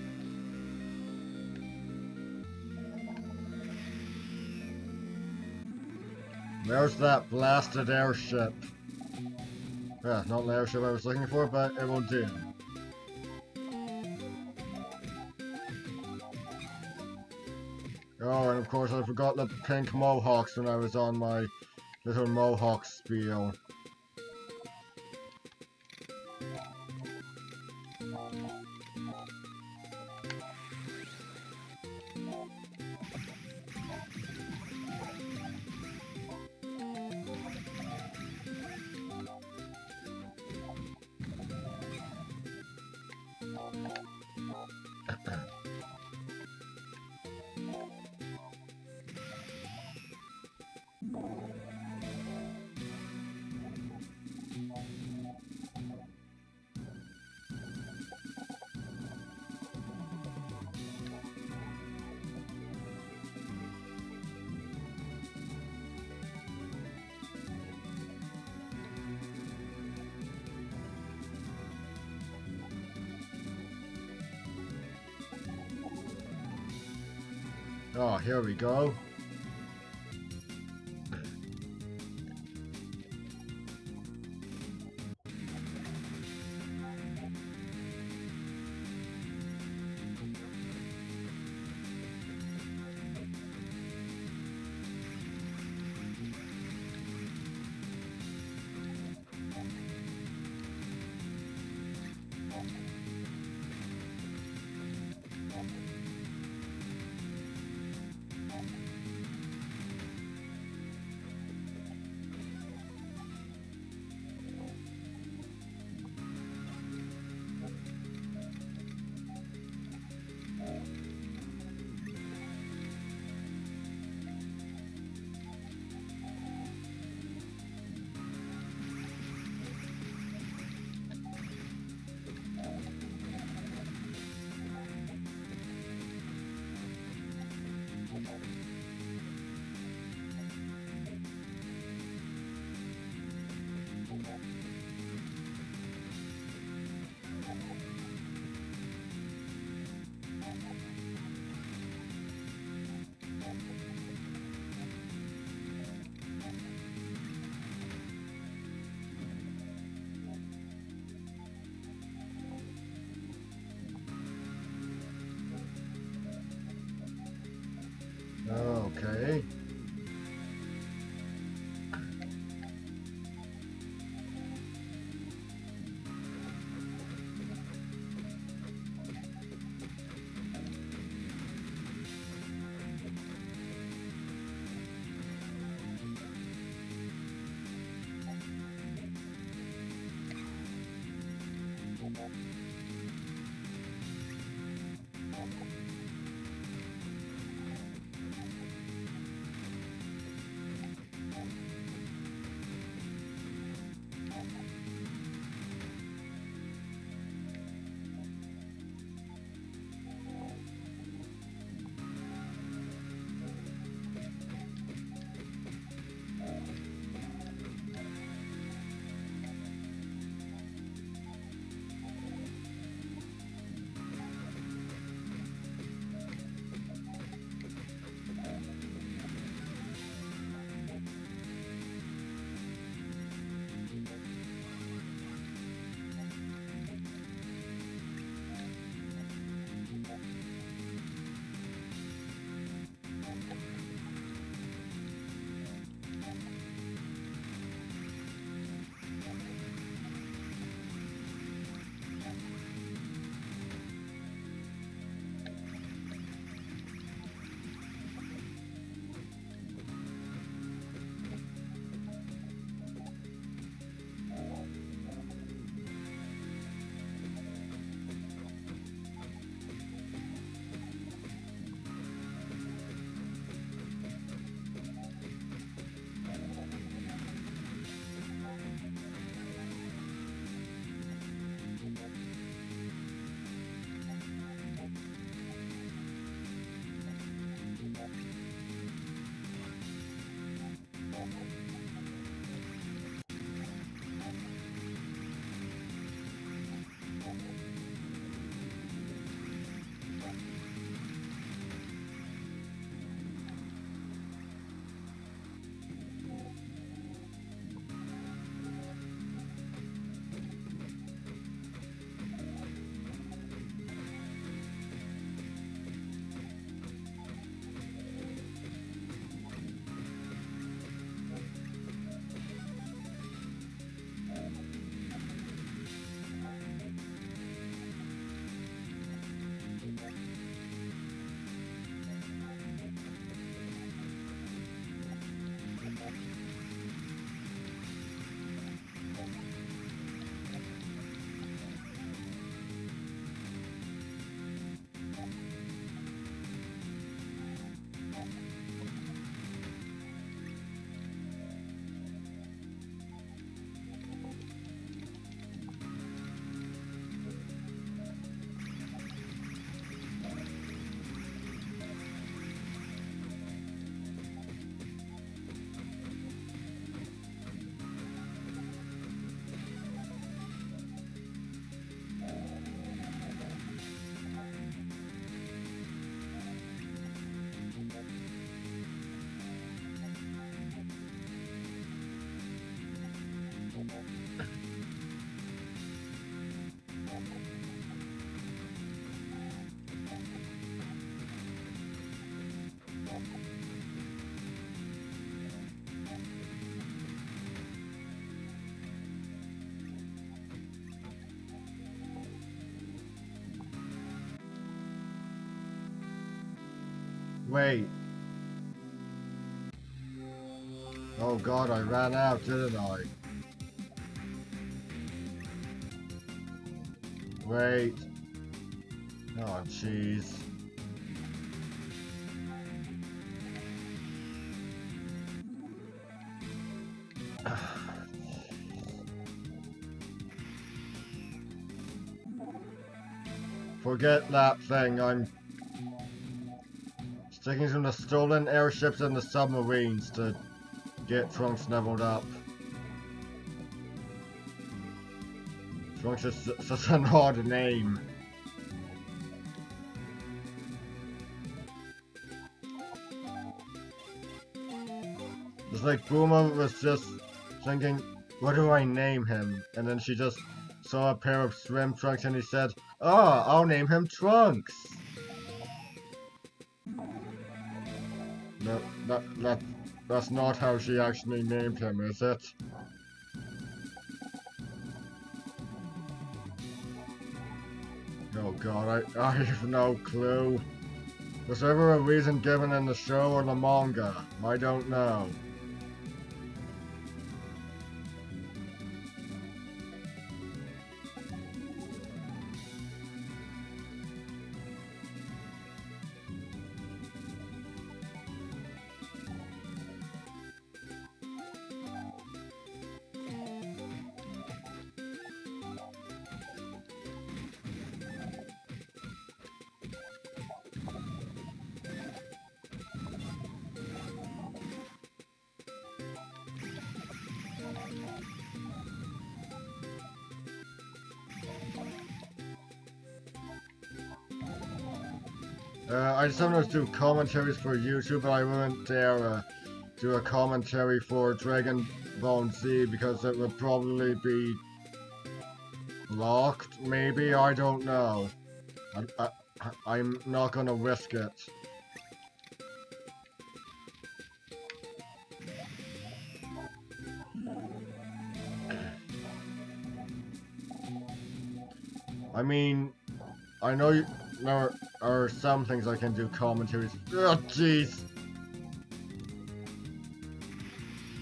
Where's that blasted airship? Yeah, not the airship I was looking for, but it will do. Oh, and of course I forgot the pink mohawks when I was on my little mohawk spiel. Oh, here we go. Okay. Wait. Oh god, I ran out, didn't I? Wait. Oh, jeez. Forget that thing, I'm sticking to the stolen airships and the submarines to get Trunks leveled up. Trunks is such an odd name. It's like Bulma was just thinking, what do I name him? And then she just saw a pair of swim trunks and he said, oh, I'll name him Trunks. That's not how she actually named him, is it? Oh god, I have no clue. Was there ever a reason given in the show or the manga? I don't know. I sometimes do commentaries for YouTube, but I wouldn't dare do a commentary for Dragon Ball Z because it would probably be blocked, maybe? I don't know. I'm not gonna risk it. I mean, I know there are some things I can do commentaries. Oh, jeez.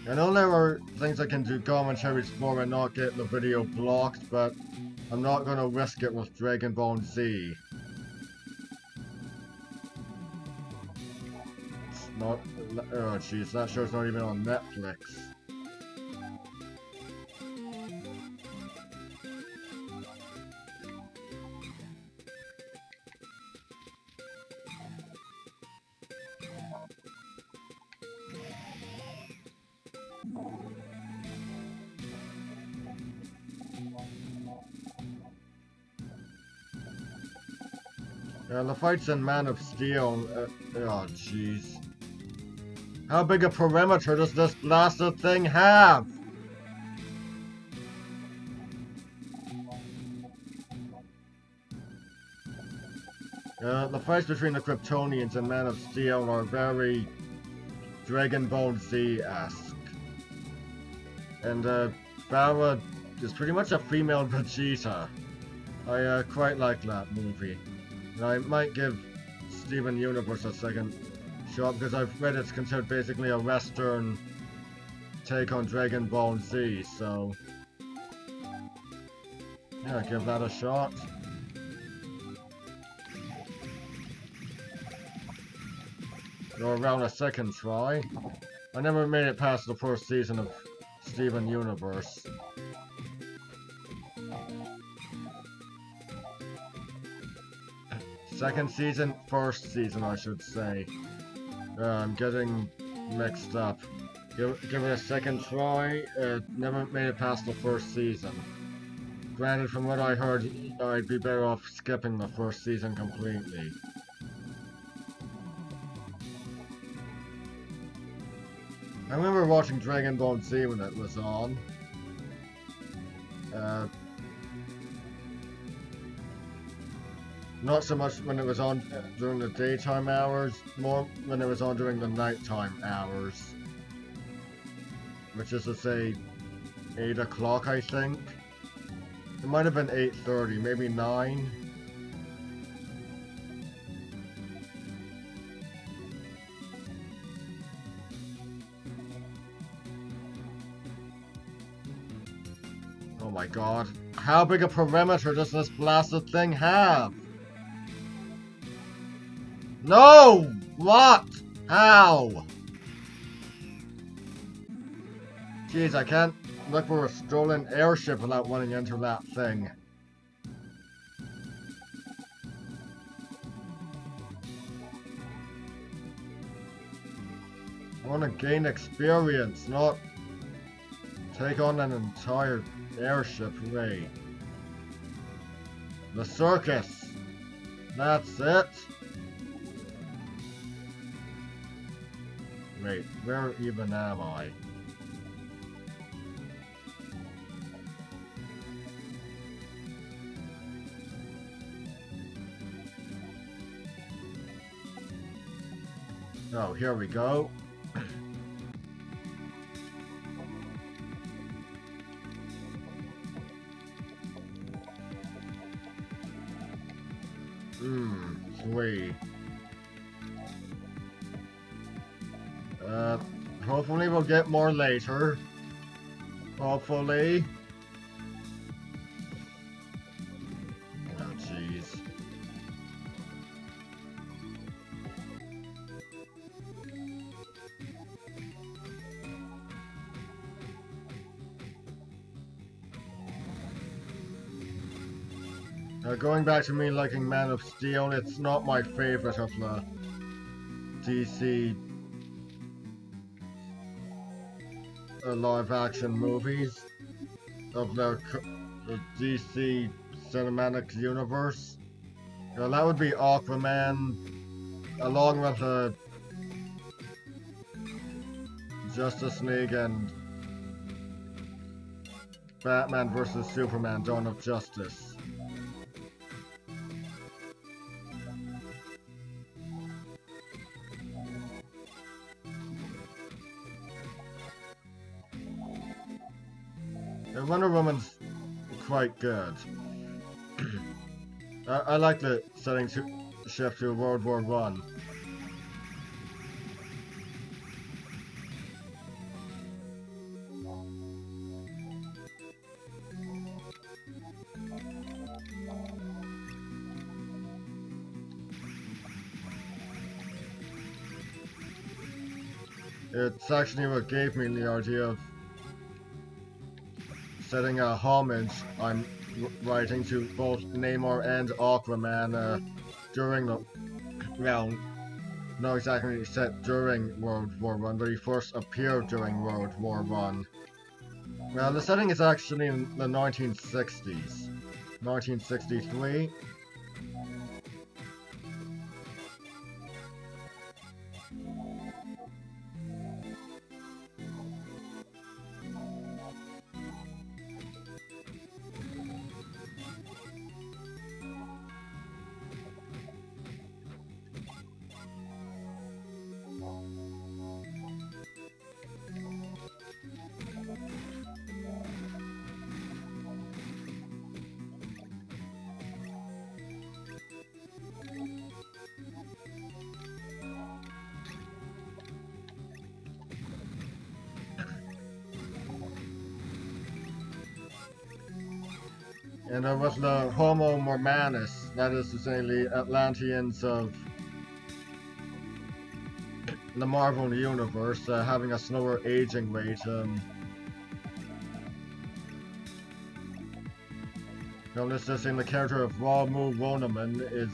I know there are things I can do commentaries for and not get the video blocked, but I'm not gonna risk it with Dragon Ball Z. It's not. Oh, jeez, that show's not even on Netflix. The fights in Man of Steel, oh jeez. How big a perimeter does this blasted thing have? The fights between the Kryptonians and Man of Steel are very Dragon Ball Z-esque. And Farah is pretty much a female Vegeta. I quite like that movie. And I might give Steven Universe a second shot because I've read it's considered basically a Western take on Dragon Ball Z, so yeah, give that a shot. Or around a second try. I never made it past the first season of Steven Universe. Second season? First season, I should say. I'm getting mixed up. Give it a second try. Never made it past the first season. Granted, from what I heard, I'd be better off skipping the first season completely. I remember watching Dragon Ball Z when it was on. Not so much when it was on during the daytime hours, more when it was on during the nighttime hours. Which is to say, 8 o'clock, I think. It might have been 8:30, maybe 9. Oh my god. How big a perimeter does this blasted thing have? No! What? How? Jeez, I can't look for a stolen airship without running into that thing. I want to gain experience, not take on an entire airship raid. The circus. That's it. Wait, where even am I? Oh, here we go. Sweet. Hopefully we'll get more later. Hopefully. Oh, jeez. Going back to me liking Man of Steel, it's not my favorite of the DC live-action movies of the DC Cinematic Universe. That would be Aquaman, along with Justice League and Batman vs. Superman: Dawn of Justice. Wonder Woman's quite good. I like the setting shift to World War I. It's actually what gave me the idea of setting a homage I'm writing to both Namor and Aquaman during the, well, not exactly set during World War I, but he first appeared during World War I. Well, the setting is actually in the 1960s. 1963. And with the Homo Mormanus, that is to say the Atlanteans of the Marvel Universe, having a slower aging rate, let's just say the character of Ramu Ronaman is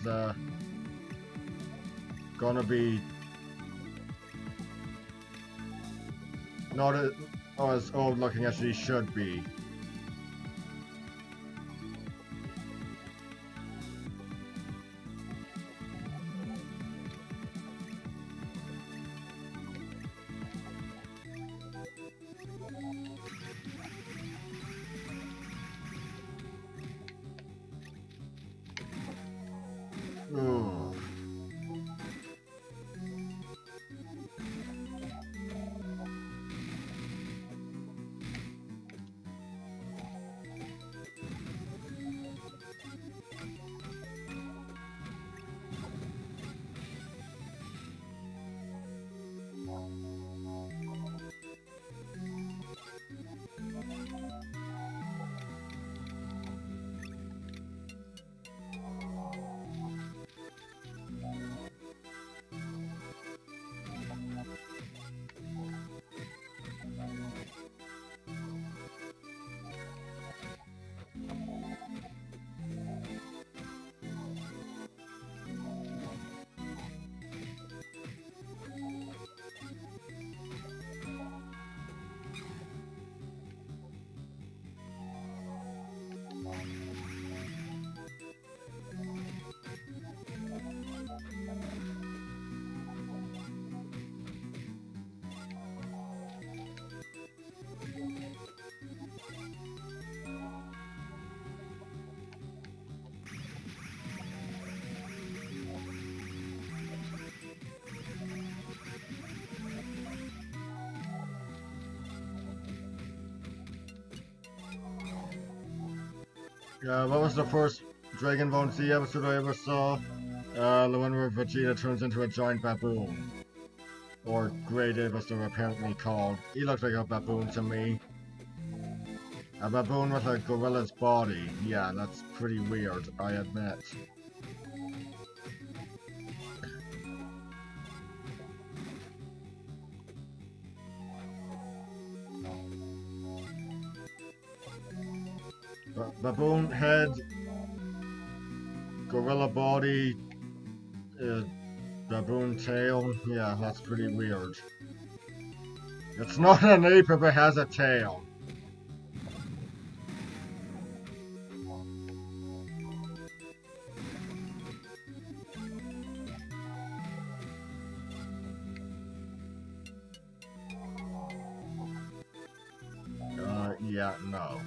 gonna be not as old looking as he should be. Ooh. What was the first Dragon Ball Z episode I ever saw? The one where Vegeta turns into a giant baboon. Or Grey Dave as they're apparently called. He looks like a baboon to me. A baboon with a gorilla's body. Yeah, that's pretty weird, I admit. Baboon head, gorilla body, baboon tail. Yeah, that's pretty weird. It's not an ape if it has a tail. Yeah, no.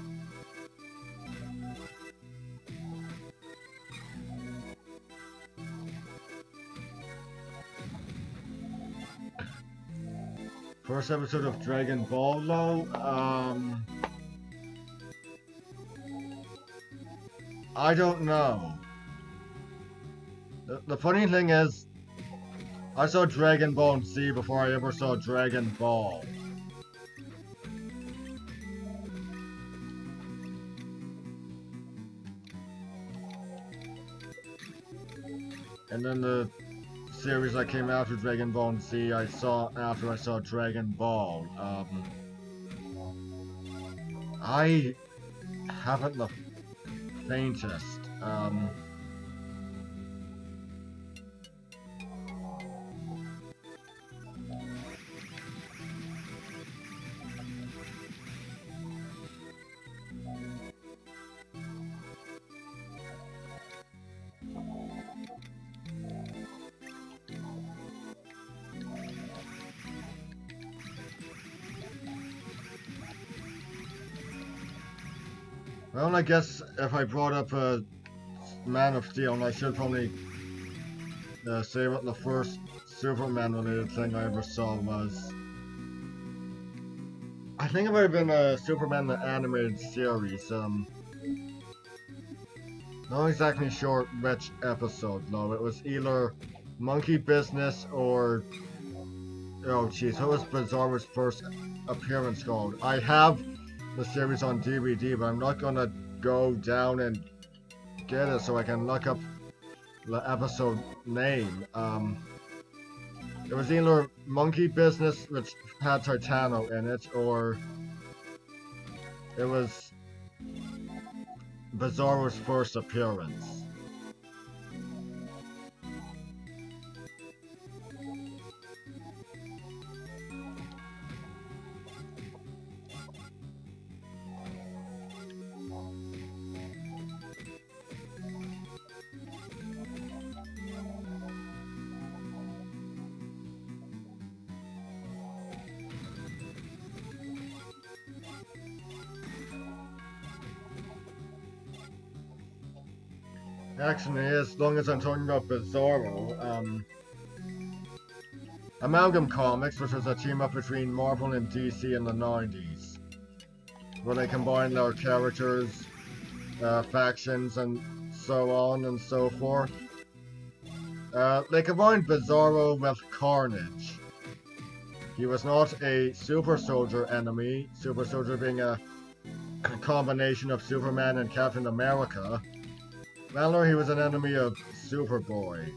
First episode of Dragon Ball, though, I don't know. The funny thing is, I saw Dragon Ball Z before I ever saw Dragon Ball. And then the series that came after Dragon Ball Z, I saw after I saw Dragon Ball. I haven't the faintest. Well, I guess if I brought up Man of Steel, I should probably say what the first Superman-related thing I ever saw was. I think it might have been Superman the Animated Series. Not exactly sure which episode, though. It was either Monkey Business or... Oh, jeez, what was Bizarro's first appearance called? I have the series on DVD, but I'm not gonna go down and get it so I can look up the episode name. It was either Monkey Business, which had Titano in it, or it was Bizarro's first appearance. Actually, as long as I'm talking about Bizarro, Amalgam Comics, which was a team-up between Marvel and DC in the 90s, where they combined their characters, factions, and so on and so forth. They combined Bizarro with Carnage. He was not a Super Soldier enemy, Super Soldier being a combination of Superman and Captain America. Rather, he was an enemy of Superboy.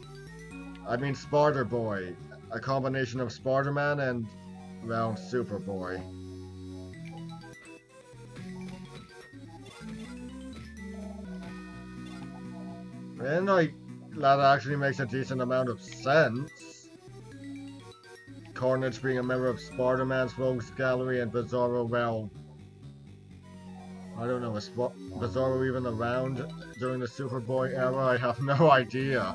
I mean Spider-Boy, a combination of Spider-Man and, well, Superboy. And that actually makes a decent amount of sense. Carnage being a member of Spider-Man's Rogues Gallery and Bizarro, well, I don't know, was Bizarro even around during the Superboy era? I have no idea.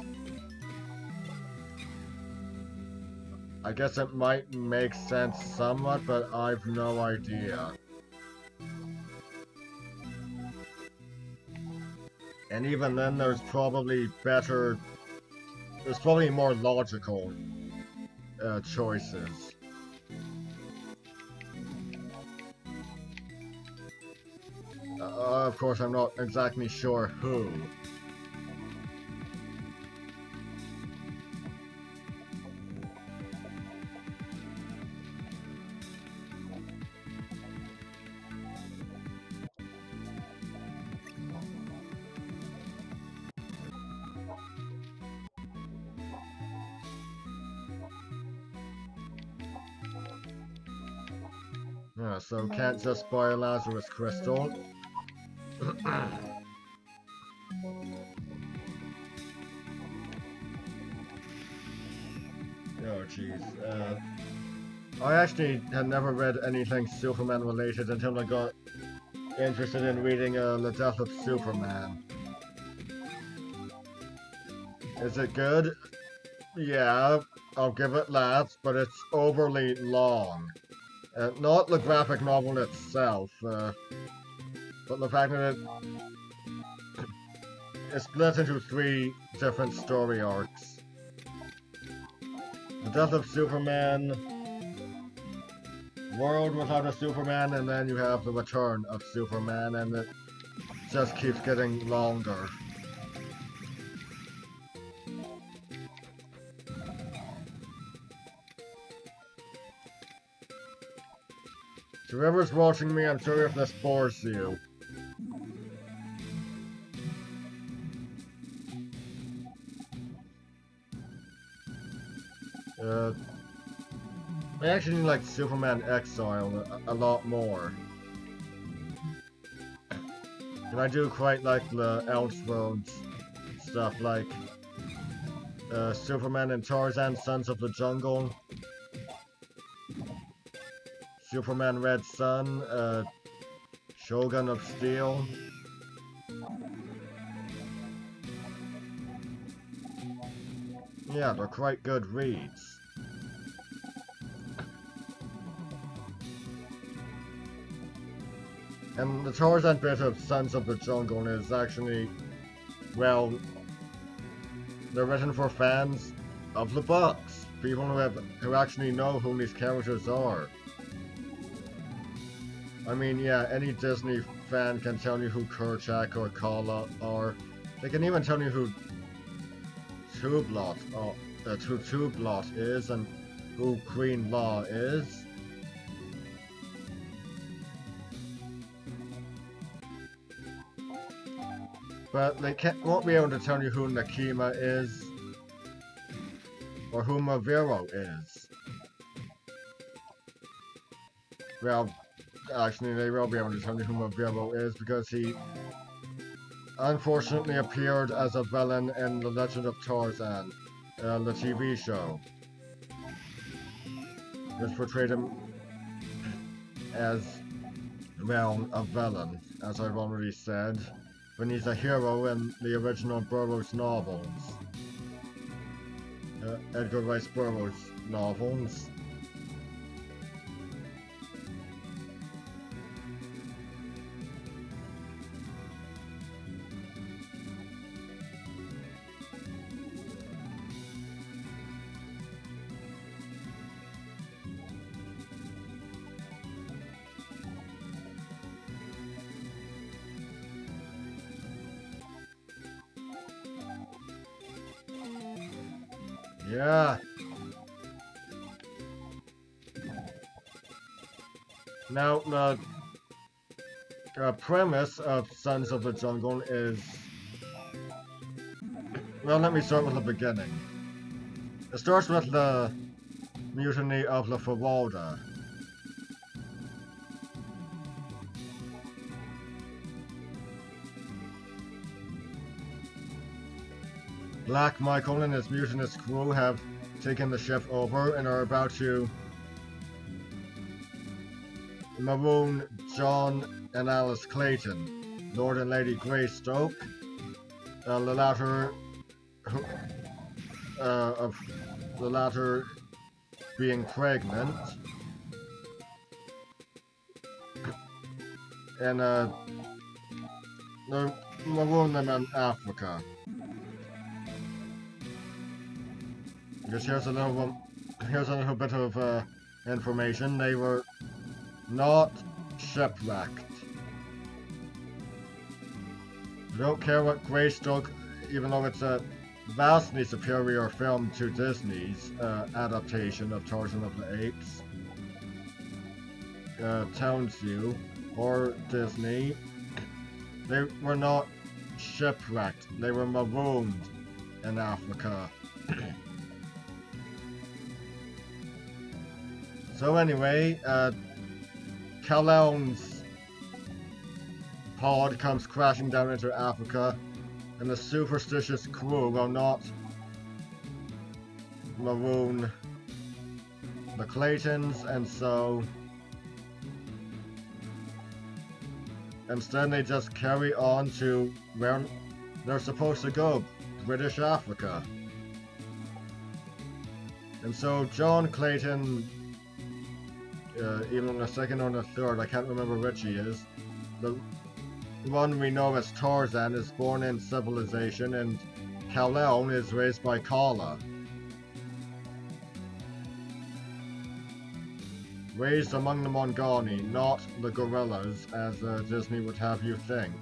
I guess it might make sense somewhat, but I've no idea. And even then, there's probably more logical choices. Of course, I'm not exactly sure who. So can't just buy a Lazarus Crystal. Oh jeez. I actually had never read anything Superman related until I got interested in reading The Death of Superman. Is it good? Yeah, I'll give it that, but it's overly long. Not the graphic novel itself, but the fact that it's split into 3 different story arcs. The Death of Superman, World Without a Superman, and then you have the Return of Superman, and it just keeps getting longer. So whoever's watching me, I'm sorry if this bores you. I actually like Superman Exile a lot more. And I do quite like the Elseworlds stuff, like Superman and Tarzan, Sons of the Jungle, Superman Red Sun, Shogun of Steel. Yeah, they're quite good reads. And the Tarzan bit of Sons of the Jungle is actually, well, they're written for fans of the books. People who actually know who these characters are. I mean, yeah, any Disney fan can tell you who Kerchak or Kala are. They can even tell you who Tublat is and who Queen Law is. But they won't be able to tell you who Nakima is, or who Maviro is. Well, actually they will be able to tell you who Maviro is, because he unfortunately appeared as a villain in The Legend of Tarzan, the TV show. This portrayed him as, well, a villain, as I've already said. When he's a hero in the original Burroughs novels. Edgar Rice Burroughs novels. Yeah. Now, the premise of Sons of the Jungle is... Well, let me start with the beginning. It starts with the mutiny of the Faralda. Black Michael and his mutinous crew have taken the ship over and are about to maroon John and Alice Clayton, Lord and Lady Greystoke, the latter being pregnant, and they maroon them in Africa. Because here's a little bit of information. They were not shipwrecked. I don't care what Greystoke, even though it's a vastly superior film to Disney's adaptation of Tarzan of the Apes, tells you, or Disney, they were not shipwrecked. They were marooned in Africa. So anyway, Kal-El's pod comes crashing down into Africa, and the superstitious crew will not maroon the Claytons, and so instead they just carry on to where they're supposed to go, British Africa. And so John Clayton, even the second or the third, I can't remember which he is, the one we know as Tarzan is born in civilization, and Kal-El is raised by Kala. Raised among the Mongani, not the gorillas, as Disney would have you think.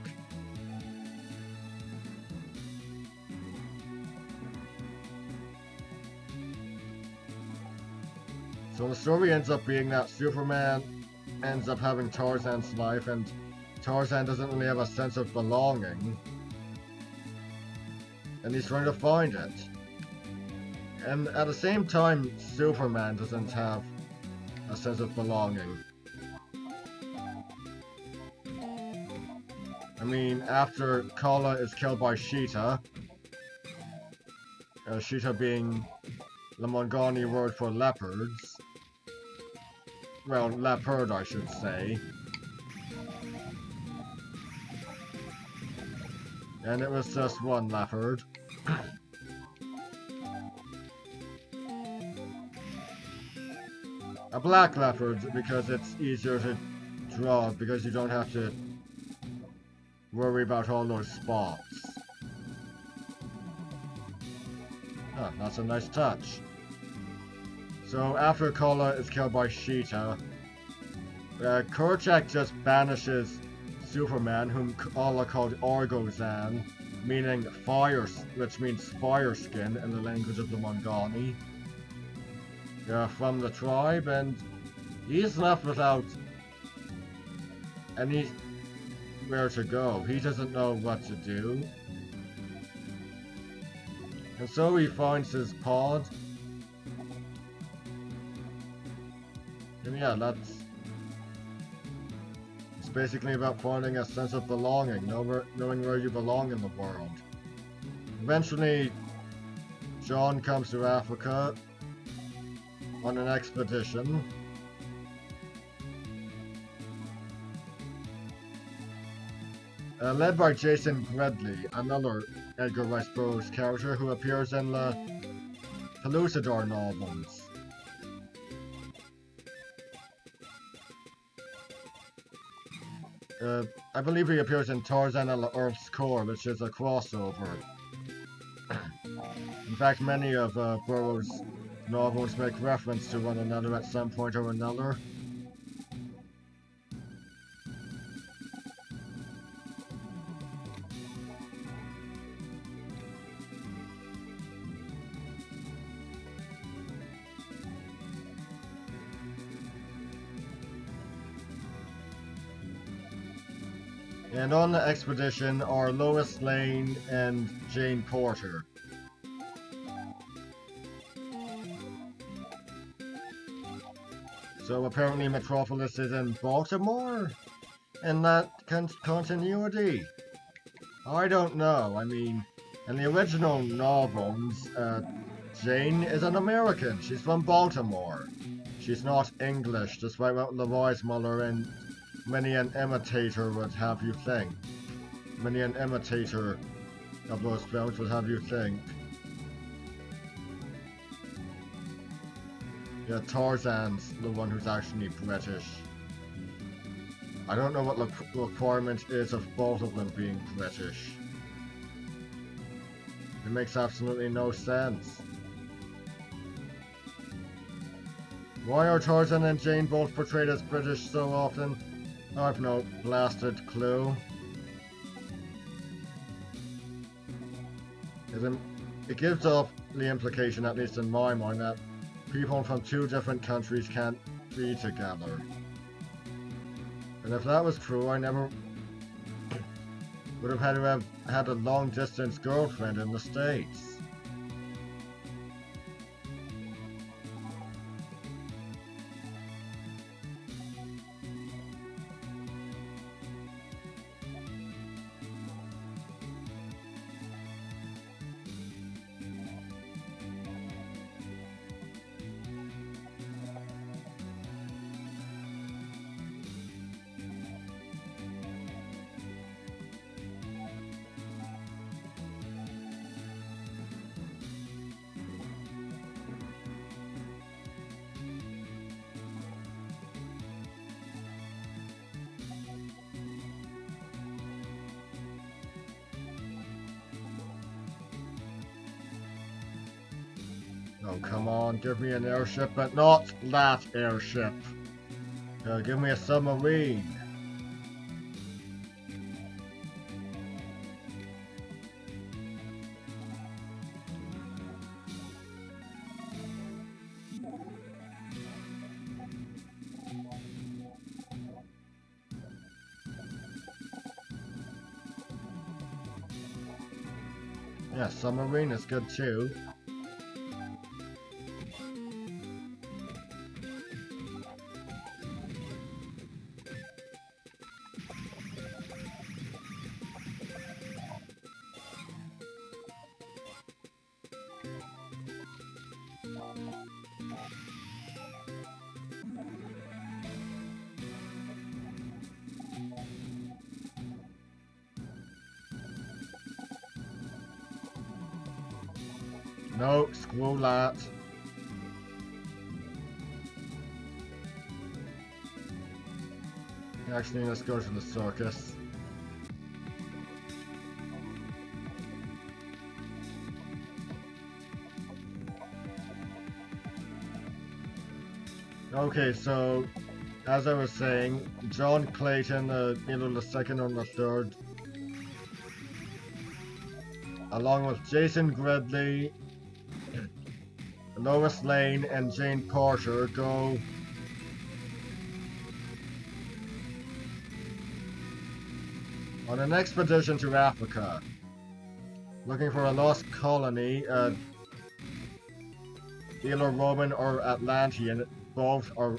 So the story ends up being that Superman ends up having Tarzan's life, and Tarzan doesn't really have a sense of belonging. And he's trying to find it. And at the same time, Superman doesn't have a sense of belonging. I mean, after Kala is killed by Sheeta, Sheeta being the Mongani word for leopards, well, leopard I should say, and it was just one leopard. A black leopard, because it's easier to draw, because you don't have to worry about all those spots. Ah, that's a nice touch. So after Kala is killed by Sheeta, Kerchak just banishes Superman, whom Allah called Orgozan, meaning fire, which means fire skin in the language of the Mongani, from the tribe, and he's left without anywhere to go. He doesn't know what to do. And so he finds his pod. And yeah, it's basically about finding a sense of belonging, knowing where you belong in the world. Eventually, John comes to Africa on an expedition. Led by Jason Bradley, another Edgar Rice Burroughs character who appears in the Pellucidar novels. I believe he appears in Tarzan and the Earth's Core, which is a crossover. In fact, many of Burroughs' novels make reference to one another at some point or another. And on the expedition are Lois Lane and Jane Porter. So apparently Metropolis is in Baltimore? In that continuity? I don't know. I mean, in the original novels, Jane is an American. She's from Baltimore. She's not English, despite what the Weissmuller and many an imitator would have you think. Many an imitator of those films would have you think. Yeah, Tarzan's the one who's actually British. I don't know what the requirement is of both of them being British. It makes absolutely no sense. Why are Tarzan and Jane both portrayed as British so often? I've no blasted clue. It gives off the implication, at least in my mind, that people from two different countries can't be together. And if that was true, I never would have had to have had a long-distance girlfriend in the States. Oh, come on, give me an airship, but not that airship. Give me a submarine. Yeah, submarine is good too. No, screw that. Actually, let's go to the circus. Okay, so as I was saying, John Clayton, either the second or the third, along with Jason Gridley, Lois Lane, and Jane Porter, go on an expedition to Africa, looking for a lost colony, either Roman or Atlantean. Both are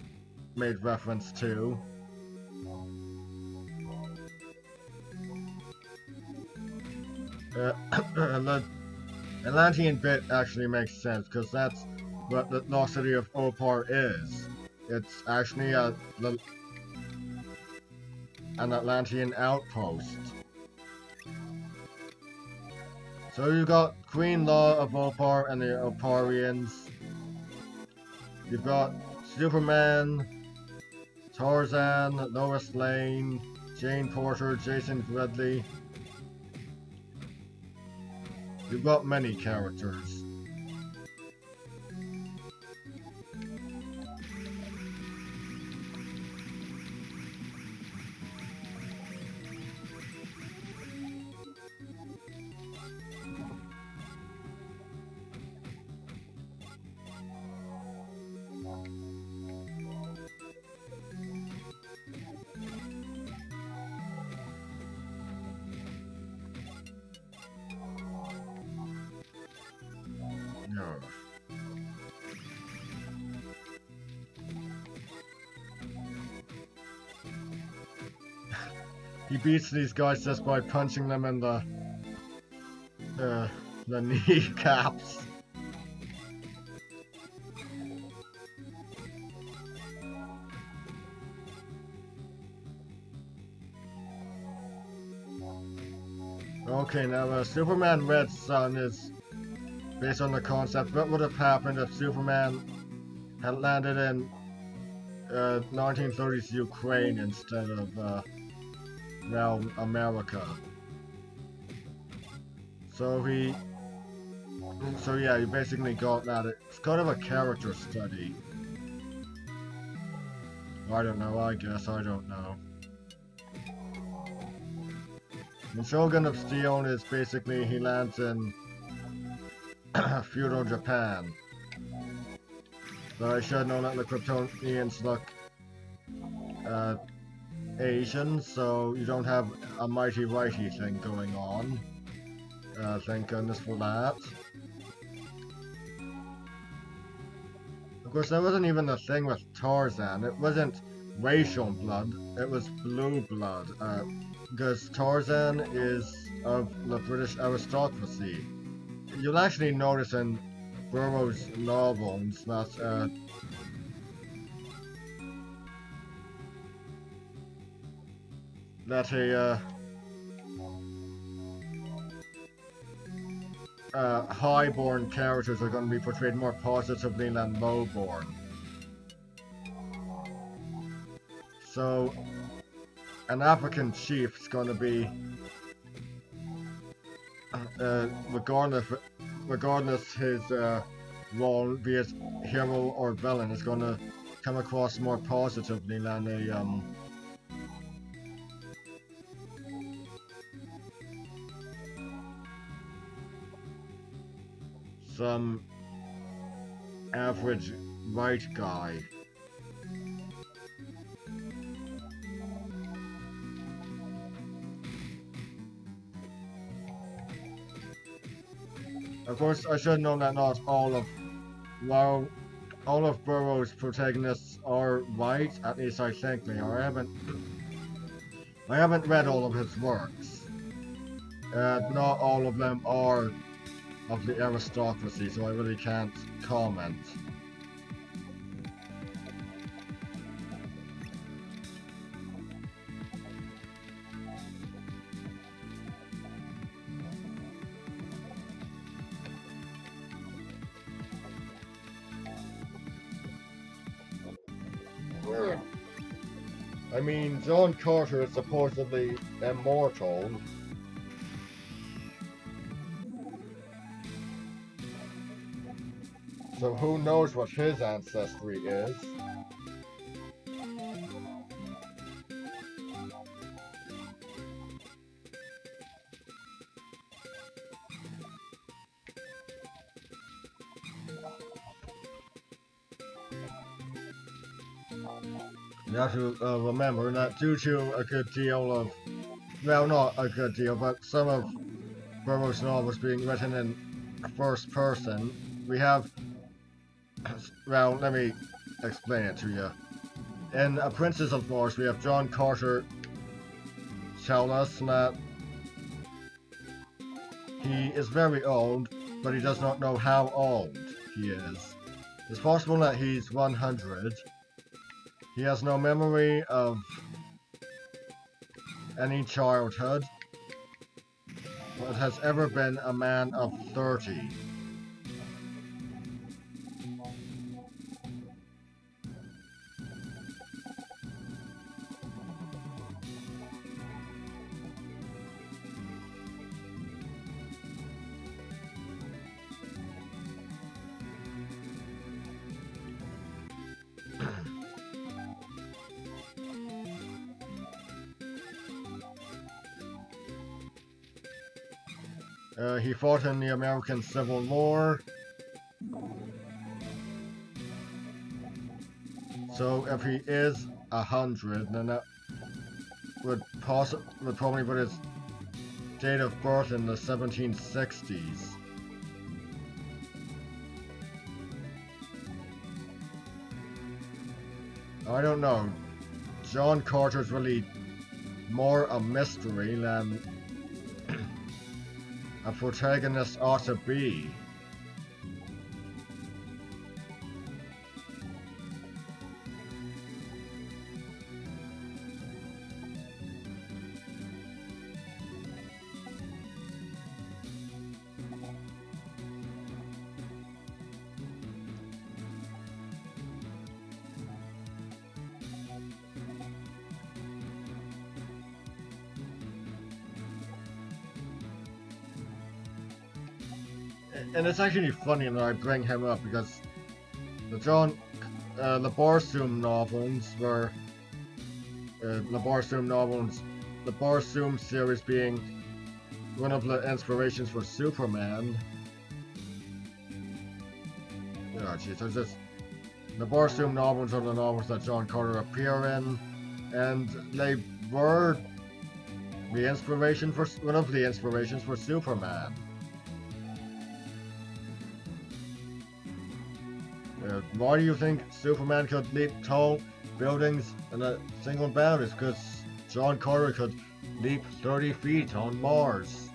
made reference to. The Atlantean bit actually makes sense, because that's what the lost city of Opar is. It's actually an Atlantean outpost. So you got Queen Law of Opar and the Oparians. You've got Superman, Tarzan, Lois Lane, Jane Porter, Jason Gridley. You've got many characters. No. He beats these guys just by punching them in the kneecaps. Okay, now Superman Red Sun is based on the concept. What would have happened if Superman had landed in 1930s Ukraine instead of now America? So yeah, you basically got that. It's kind of a character study. I don't know, I guess, I don't know. And Shogun of Steel is basically, he lands in feudal Japan. But I should know that the Kryptonians look Asian, so you don't have a mighty righty thing going on. Thank goodness for that. Of course, that wasn't even the thing with Tarzan. It wasn't racial blood, it was blue blood. Because Tarzan is of the British aristocracy. You'll actually notice in Burroughs' novels that high-born characters are going to be portrayed more positively than low-born. So, an African chief is going to be, regardless his role, be it hero or villain, is going to come across more positively than some average white guy. Of course, I should know that not all of, while all of Burrow's protagonists are white, at least I think they are. I haven't read all of his works. Not all of them are of the aristocracy, so I really can't comment. I mean, John Carter is supposedly immortal. So who knows what his ancestry is? You have to remember that due to a good deal of, well, not a good deal, but some of Burroughs' novels being written in first person, we have, well, let me explain it to you. In A Princess of Mars, we have John Carter tell us that he is very old, but he does not know how old he is. It's possible that he's 100. He has no memory of any childhood, but has ever been a man of 30. He fought in the American Civil War. So if he is 100, then that would probably put his date of birth in the 1760s. I don't know. John Carter's really more a mystery than a protagonist ought to be. And it's actually funny that I bring him up because the the Barsoom novels were the Barsoom series being one of the inspirations for Superman. Yeah, geez, the Barsoom novels are the novels that John Carter appear in, and they were the inspiration for one of the inspirations for Superman. Why do you think Superman could leap tall buildings in a single bound? It's because John Carter could leap 30 feet on Mars.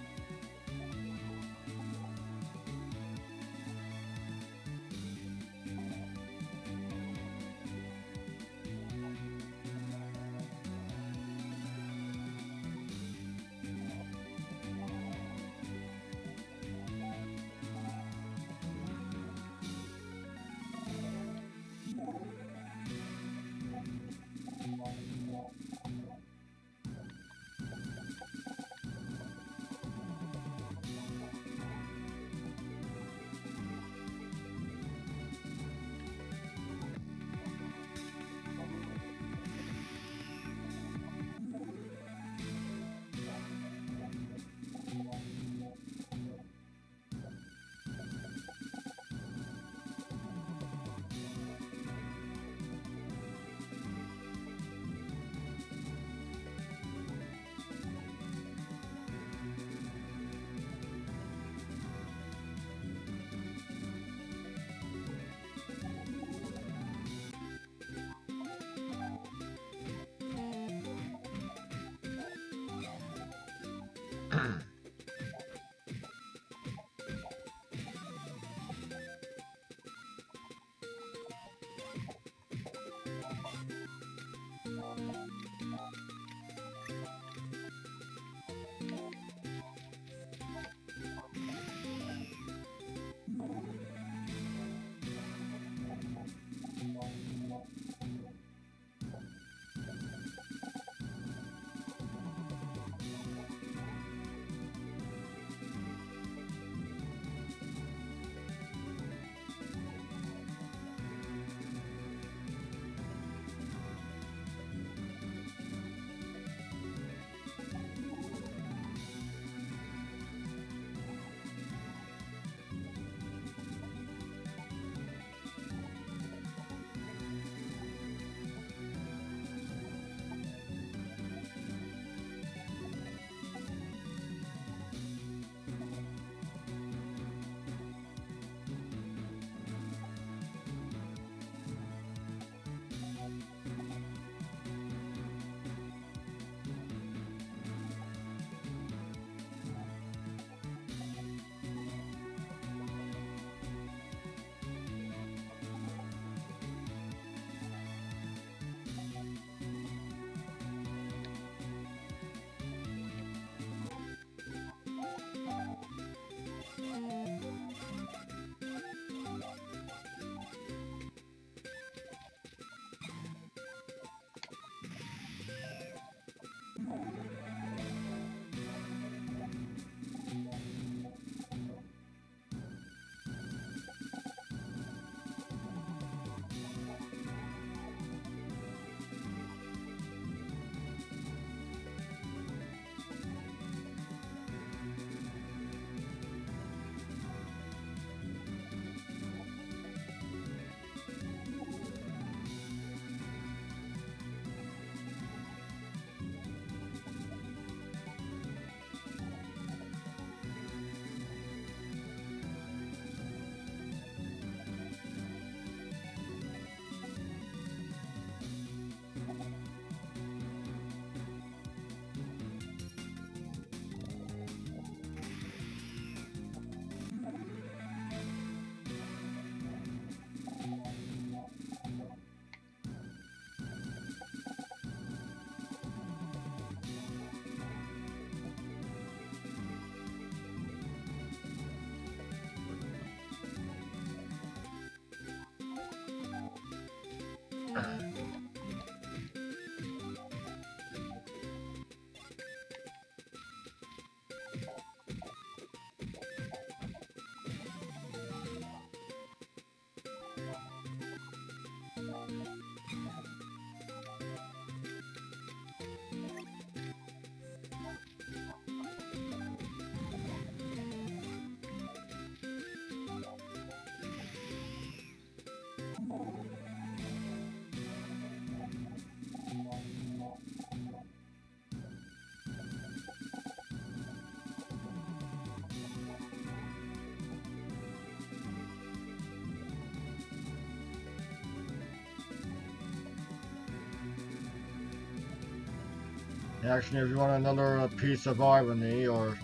Actually, if you want another piece of irony or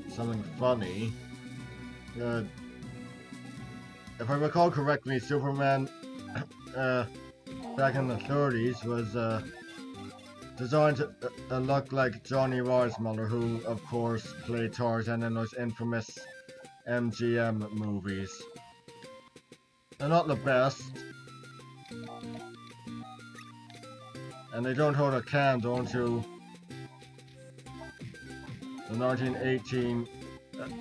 something funny, uh, if I recall correctly, Superman back in the 30s was designed to look like Johnny Weissmuller, who, of course, played Tarzan in those infamous MGM movies. They're not the best, and they don't hold a candle to the 1918,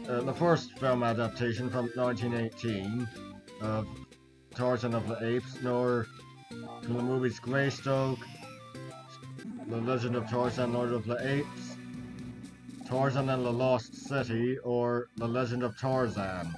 the first film adaptation from 1918 of Tarzan of the Apes, nor to the movies Greystoke, The Legend of Tarzan, Lord of the Apes, Tarzan and the Lost City, or The Legend of Tarzan.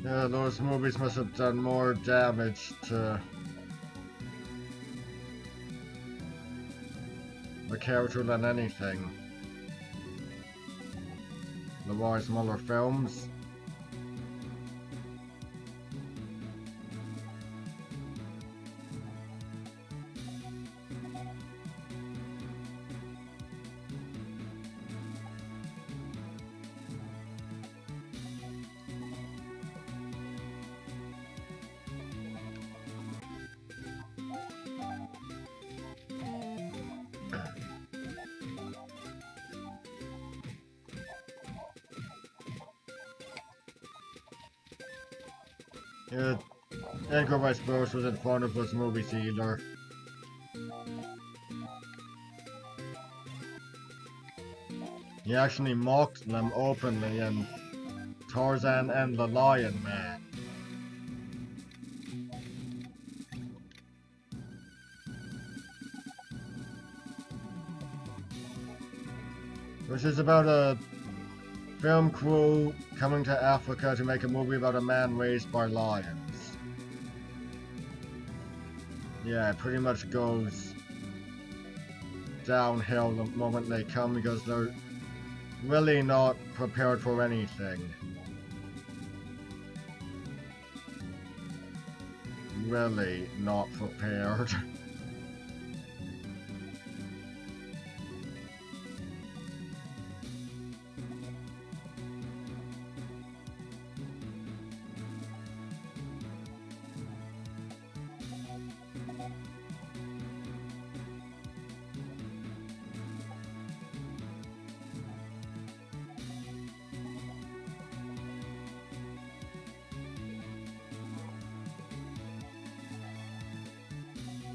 Yeah, those movies must have done more damage to a character than anything. The Weissmuller films. Yeah, Edgar Rice Burroughs was in front of us movie theater. He actually mocked them openly in Tarzan and the Lion Man. Which is about a film crew coming to Africa to make a movie about a man raised by lions. Yeah, it pretty much goes downhill the moment they come because they're really not prepared for anything. Really not prepared.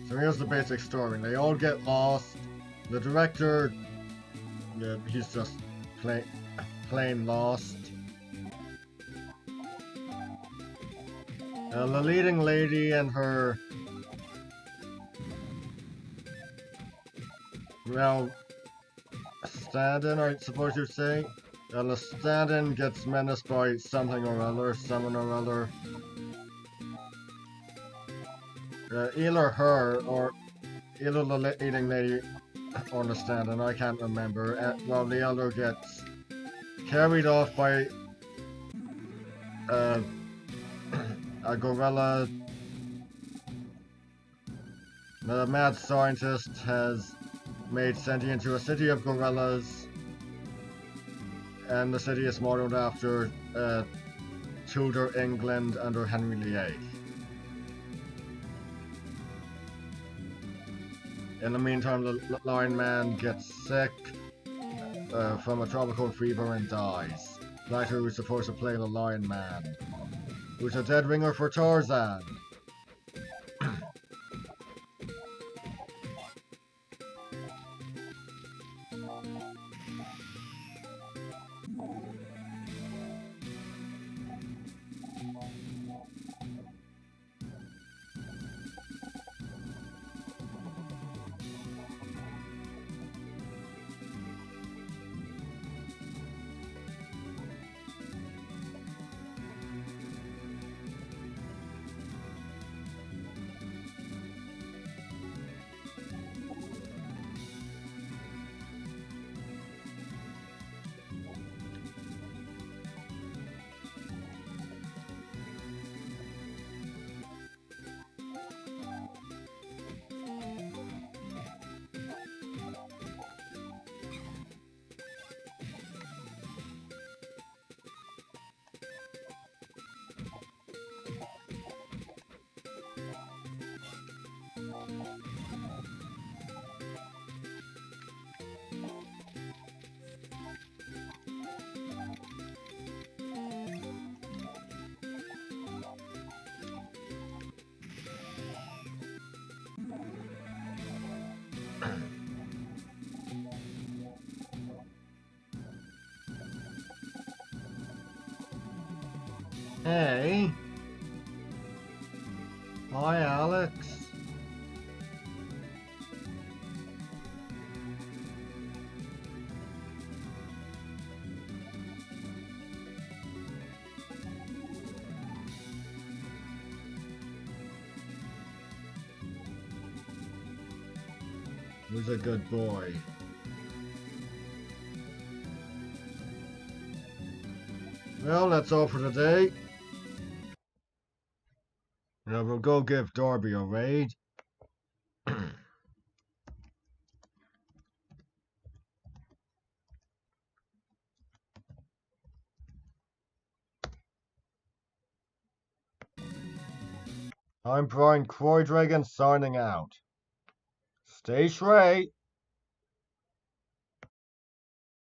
So here's the basic story. They all get lost. The director, yeah, he's just plain lost. The leading lady and her, well, stand-in, I suppose you'd say. The stand-in gets menaced by something or other, someone or other. Either her or either the leading lady or the stand-in, I can't remember. Well, the other gets carried off by a gorilla. The mad scientist has made sentient into a city of gorillas, and the city is modeled after Tudor England under Henry VIII. In the meantime, the Lion Man gets sick from a tropical fever and dies. The actor who's supposed to play the Lion Man, who's a dead ringer for Tarzan. Hey. Hi, Alex. Who's a good boy? Well, that's all for today. Now we'll go give Darby a raid. I'm Brian Croydragon signing out. Stay straight.